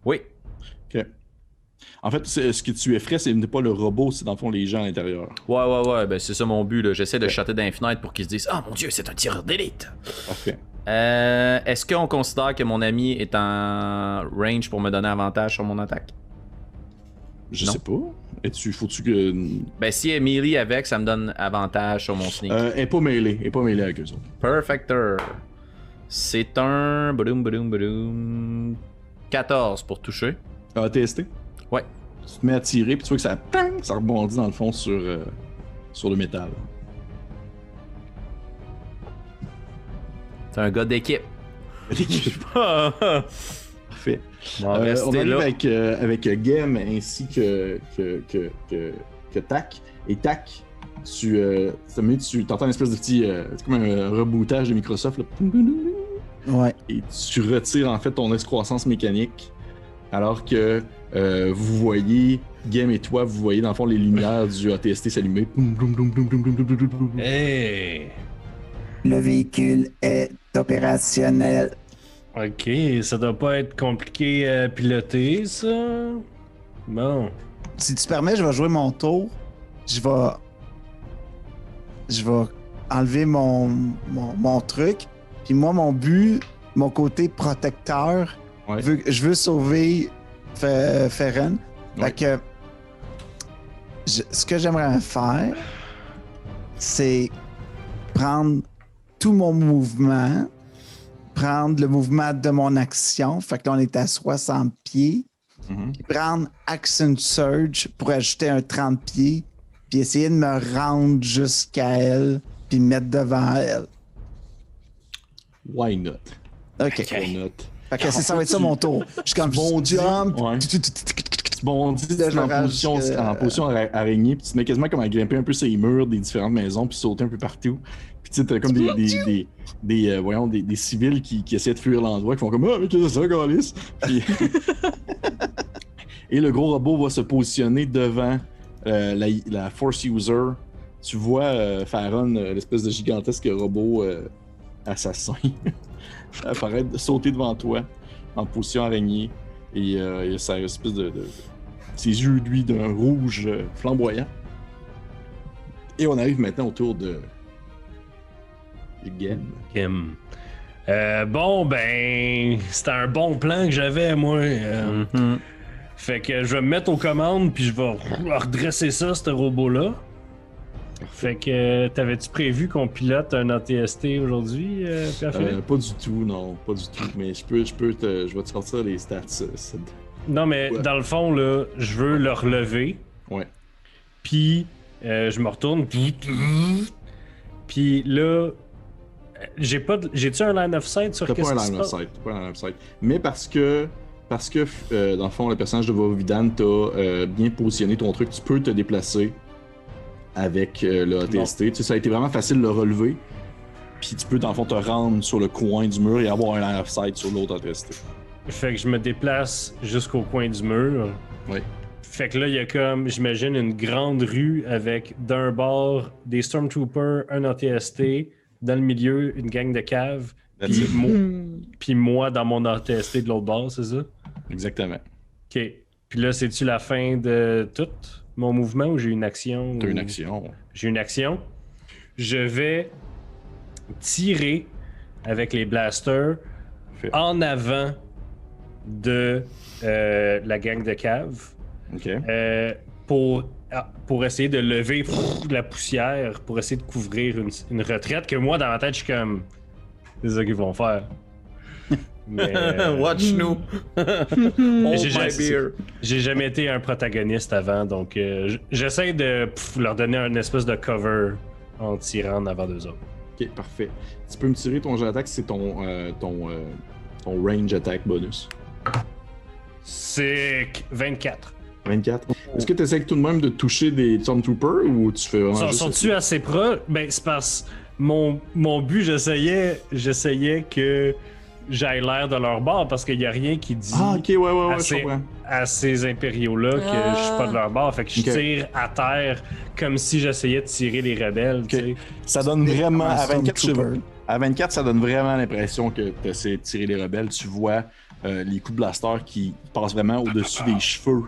Oui. Ok. En fait, ce que tu effraies, c'est pas le robot, c'est dans le fond les gens à l'intérieur. Ouais, ben c'est ça mon but, là. J'essaie de shotter dans les fenêtres pour qu'ils se disent « Ah mon dieu, c'est un tireur d'élite! » Parfait. Est-ce qu'on considère que mon ami est en range pour me donner avantage sur mon attaque? Je Non. sais pas. Faut-tu que. Ben, si elle est melee avec, ça me donne avantage sur mon sneak. Elle est pas mêlée. Elle est pas mêlée avec eux autres. Perfecter. C'est un... Boum. 14 pour toucher. ATST? Ouais. Tu te mets à tirer, puis tu vois que ça rebondit dans le fond sur le métal. C'est un gars d'équipe. Parfait. Bon, On restez arrive là. avec Gem ainsi que Tac. Et Tac, tu entends une espèce de petit. C'est comme un rebootage de Microsoft. Là. Ouais. Et tu retires en fait ton excroissance mécanique. alors que vous voyez, Game et toi, vous voyez dans le fond les lumières du ATST s'allumer. Boum, boum, boum, boum, boum, boum, boum, boum, boum. Hey! Le véhicule est opérationnel. Ok, ça doit pas être compliqué à piloter, ça. Bon. Si tu permets, je vais jouer mon tour. Je vais enlever mon truc. Puis moi, mon but, mon côté protecteur, Ouais. je veux sauver Ferren. Ouais. Fait que ce que j'aimerais faire, c'est prendre tout mon mouvement, prendre le mouvement de mon action. Fait que là, on est à 60 pieds. Mhm. Puis prendre Action Surge pour ajouter un 30 pieds, puis essayer de me rendre jusqu'à elle, puis me mettre devant elle. Why not? OK. Why not? Fait que ça va être ça mon tour. Je suis comme Bon jump. ouais. Tu bondis Là, je en rage position, jusque- en position araignée, puis tu te mets quasiment comme à grimper un peu sur les murs des différentes maisons, puis sauter un peu partout. Puis tu sais, t'as comme des civils qui essaient de fuir l'endroit, qui font comme « Ah, mais qu'est-ce que c'est ça, Galice? » Puis... Et le gros robot va se positionner devant la Force User. Tu vois Farron, l'espèce de gigantesque robot assassin, apparaître, sauter devant toi en position araignée. Et il a sa espèce ses yeux, lui, d'un rouge flamboyant. Et on arrive maintenant au tour de Game. Kim. Bon, ben, c'était un bon plan que j'avais, moi. Mhm. Fait que je vais me mettre aux commandes, puis je vais redresser ça, ce robot-là. Fait que, t'avais-tu prévu qu'on pilote un ATST aujourd'hui, Pierre-Philippe? Pas du tout, non, pas du tout. Mais je vais te sortir les stats. Non, mais Ouais. dans le fond, là, je veux le relever. Ouais. Puis, je me retourne. Puis là, j'ai-tu un line of sight sur T'as qu'est-ce pas un qui se line of passe? sight. T'as pas un line of sight. Mais parce que dans le fond, le personnage de Vovidan t'a bien positionné ton truc, tu peux te déplacer avec le ATST. Tu sais, ça a été vraiment facile de le relever. Puis tu peux, dans le fond, te rendre sur le coin du mur et avoir un line of sight sur l'autre ATST. Fait que je me déplace jusqu'au coin du mur. Oui. Fait que là, il y a comme, j'imagine, une grande rue avec d'un bord des Stormtroopers, un ATST, dans le milieu, une gang de caves, That's puis it. puis moi dans mon ATST de l'autre bord, c'est ça? Exactement. Ok. Puis là, c'est-tu la fin de tout mon mouvement ou j'ai une action? T'as ou- une action. J'ai une action. Je vais tirer avec les blasters Fait. en avant de la gang de caves Ok. pour essayer de lever de la poussière, pour essayer de couvrir une retraite que moi, dans ma tête, je suis comme... C'est ça qu'ils vont faire. Mais, Watch nous. Hold J'ai- my j'ai- beer. j'ai jamais été un protagoniste avant, donc j'essaie de leur donner un espèce de cover en tirant en avant d'eux autres. Ok, parfait. Tu peux me tirer ton jet d'attaque, c'est ton range attack bonus. Sick! 24. 24. Est-ce que tu essaies tout de même de toucher des Stormtroopers ou tu fais vraiment juste... Sont-tu assez proches? Ben, c'est parce mon but, j'essayais que j'aille l'air de leur bord parce qu'il n'y a rien qui dit Ah, ok, ouais, je assez- comprends. à ces impériaux-là que je suis pas de leur bord. Fait que je Ok. tire à terre comme si j'essayais de tirer les rebelles, tu sais. Ça donne vraiment... Un À 24, Stormtrooper. à 24, ça donne vraiment l'impression que tu essaies de tirer les rebelles. Tu vois les coups de blaster qui passent vraiment au-dessus des cheveux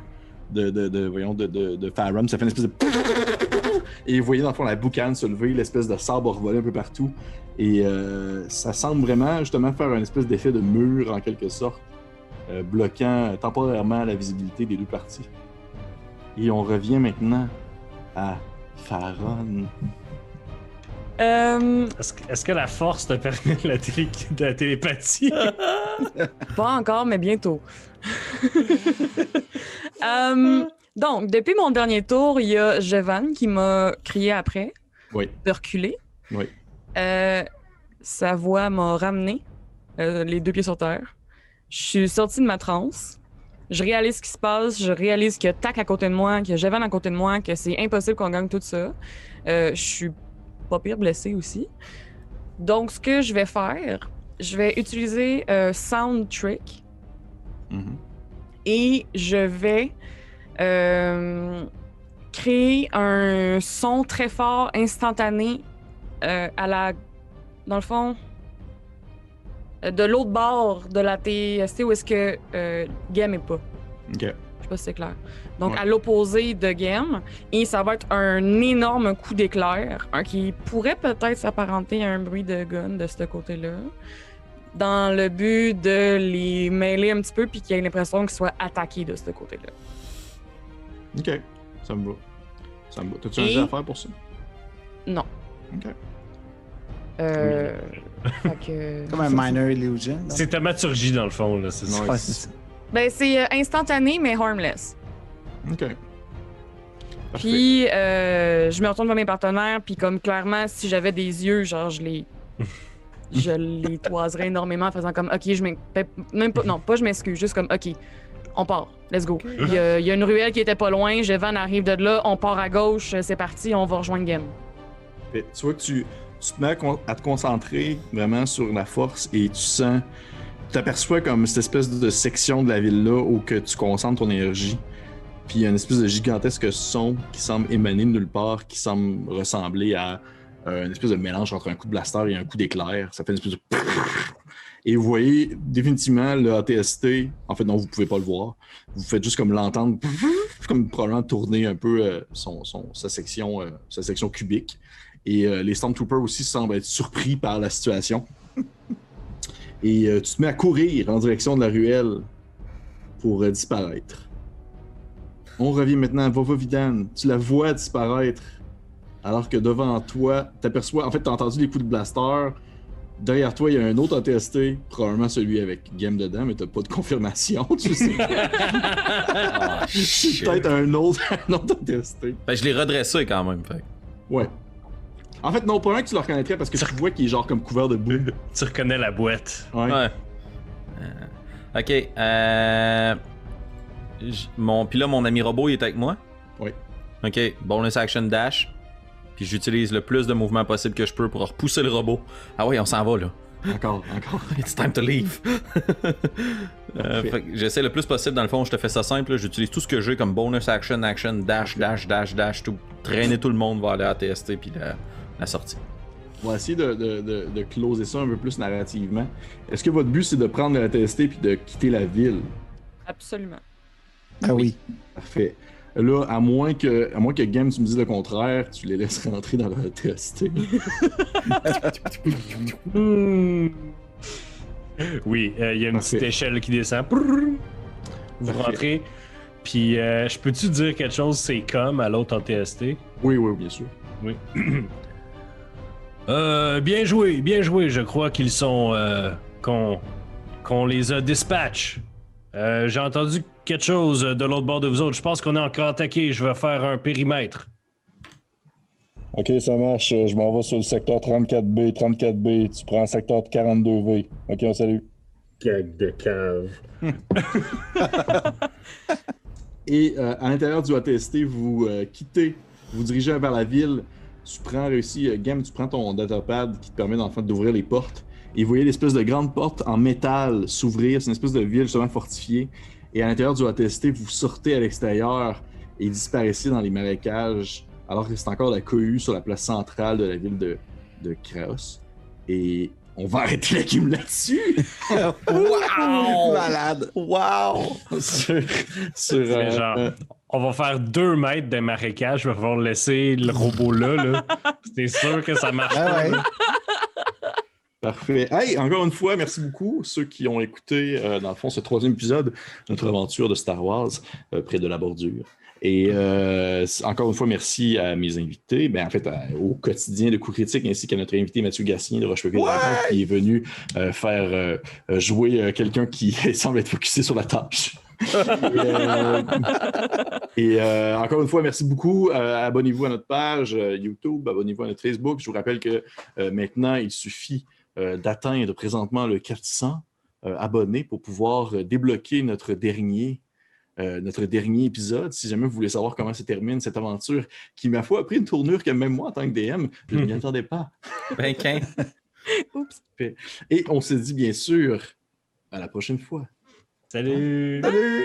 de Farron. Ça fait une espèce de... Et vous voyez dans le fond la boucane se lever, l'espèce de sabre revoler un peu partout. Et ça semble vraiment justement faire un espèce d'effet de mur en quelque sorte, bloquant temporairement la visibilité des deux parties. Et on revient maintenant à Farron. Est-ce que la force te permet de la télépathie? Pas encore, mais bientôt. Donc, depuis mon dernier tour, il y a Jevan qui m'a crié après Oui, de reculer. oui. Sa voix m'a ramené les deux pieds sur terre. Je suis sortie de ma transe. Je réalise ce qui se passe. Je réalise qu'il y a Tac à côté de moi, qu'il y a Jevan à côté de moi, que c'est impossible qu'on gagne tout ça. Je suis pas pire blessée aussi. Donc, ce que je vais faire, je vais utiliser Sound Trick. Mhm. et je vais créer un son très fort, instantané, dans le fond, de l'autre bord de la TST où est-ce que Gem est pas. Ok. Je sais pas si c'est clair. Donc, Ouais. à l'opposé de Gem. Et ça va être un énorme coup d'éclair, qui pourrait peut-être s'apparenter à un bruit de gun de ce côté-là, dans le but de les mêler un petit peu puis qu'ils aient l'impression qu'ils soient attaqués de ce côté-là. Ok. Ça me va. Ça me va. T'as-tu un Et- jet à faire pour ça? Non. Ok. Fait que... Comme un minor illusion. là. C'est thaumaturgie dans le fond, là, c'est ça. Ouais. Ouais, c'est ça. Ben, c'est instantané, mais harmless. Ok. Parfait. Puis, je me retourne vers mes partenaires, puis comme clairement, si j'avais des yeux, genre, je les toiserais énormément en faisant comme, OK, même pas, non, pas je m'excuse, juste comme, OK, on part, let's go. Il y a une ruelle qui était pas loin, Jevan arrive de là, on part à gauche, c'est parti, on va rejoindre Game. Tu vois que tu te mets à te concentrer vraiment sur la force et tu sens, tu t'aperçois comme cette espèce de section de la ville-là où que tu concentres ton énergie. Puis il y a une espèce de gigantesque son qui semble émaner de nulle part, qui semble ressembler à une espèce de mélange entre un coup de blaster et un coup d'éclair. Ça fait une espèce de... Et vous voyez définitivement le ATST, en fait non, vous pouvez pas le voir. Vous faites juste comme l'entendre, comme probablement tourner un peu sa section cubique. Et les Stormtroopers aussi semblent être surpris par la situation. Et tu te mets à courir en direction de la ruelle pour disparaître. On revient maintenant à Vova Vidan. Tu la vois disparaître alors que devant toi, t'aperçois... En fait, t'as entendu les coups de blaster. Derrière toi, il y a un autre ATST, probablement celui avec Game dedans, mais t'as pas de confirmation, tu sais. Ah, C'est shit. peut-être un autre ATST. Ben, je l'ai redressé quand même. Fait. Ouais. En fait, non, pas un que tu le reconnaîtrais parce que tu vois qu'il est genre comme couvert de boue. Tu reconnais la boîte. Ouais. Ouais. Ok. Puis là, mon ami robot, il est avec moi? Oui. Ok. Bonus action dash. Puis j'utilise le plus de mouvements possible que je peux pour repousser le robot. Ah oui, on s'en va là. Encore. It's time to leave. Fait que j'essaie le plus possible, dans le fond, je te fais ça simple. Là. J'utilise tout ce que j'ai comme bonus action, dash, tout. Traîner tout le monde vers la TST puis la sortie. On va essayer de closer ça un peu plus narrativement. Est-ce que votre but, c'est de prendre la TST puis de quitter la ville? Absolument. Ah oui. Parfait. Là, à moins que Game, tu me dises le contraire, tu les laisses rentrer dans la TST. Oui, il y a une Parfait. petite échelle qui descend. Vous Parfait. rentrez. Puis, je peux-tu dire quelque chose, c'est comme à l'autre en TST? Oui, bien sûr. Oui. Bien joué. Je crois qu'ils sont. Qu'on les a dispatch. J'ai entendu quelque chose de l'autre bord de vous autres. Je pense qu'on est encore attaqué. Je vais faire un périmètre. Ok, ça marche. Je m'en vais sur le secteur 34B. 34B, tu prends le secteur 42V. Ok, on salue. Gag de cave. Et à l'intérieur du ATST, vous quittez, vous dirigez vers la ville. Tu prends Game, tu prends ton datapad qui te permet d'enfin d'ouvrir les portes. Et vous voyez l'espèce de grande porte en métal s'ouvrir. C'est une espèce de ville justement fortifiée. Et à l'intérieur du ATST, vous sortez à l'extérieur et disparaissez dans les marécages, alors que c'est encore la cohue sur la place centrale de la ville de Kraos. Et on va arrêter la game là-dessus. Wow! Malade. Wow! sur C'est genre, on va faire 2 mètres de marécage. Je vais pouvoir laisser le robot là. C'est sûr que ça marche Ah pas. ouais. là. Parfait. Hey, encore une fois, merci beaucoup ceux qui ont écouté, dans le fond, ce 3e épisode de notre aventure de Star Wars près de la bordure. Et encore une fois, merci à mes invités, en fait, au quotidien de Coup Critique, ainsi qu'à notre invité Mathieu Gassien de Rochepeville, qui est venu faire jouer quelqu'un qui semble être focusé sur la tâche. Et encore une fois, merci beaucoup. Abonnez-vous à notre page YouTube, abonnez-vous à notre Facebook. Je vous rappelle que maintenant, il suffit d'atteindre présentement le 400 abonnés pour pouvoir débloquer notre dernier épisode. Si jamais vous voulez savoir comment se termine cette aventure qui, ma foi, a pris une tournure que même moi, en tant que DM, je ne m'y attendais pas. Ben, qu'un. Oups. Et on se dit bien sûr à la prochaine fois. Salut! Salut!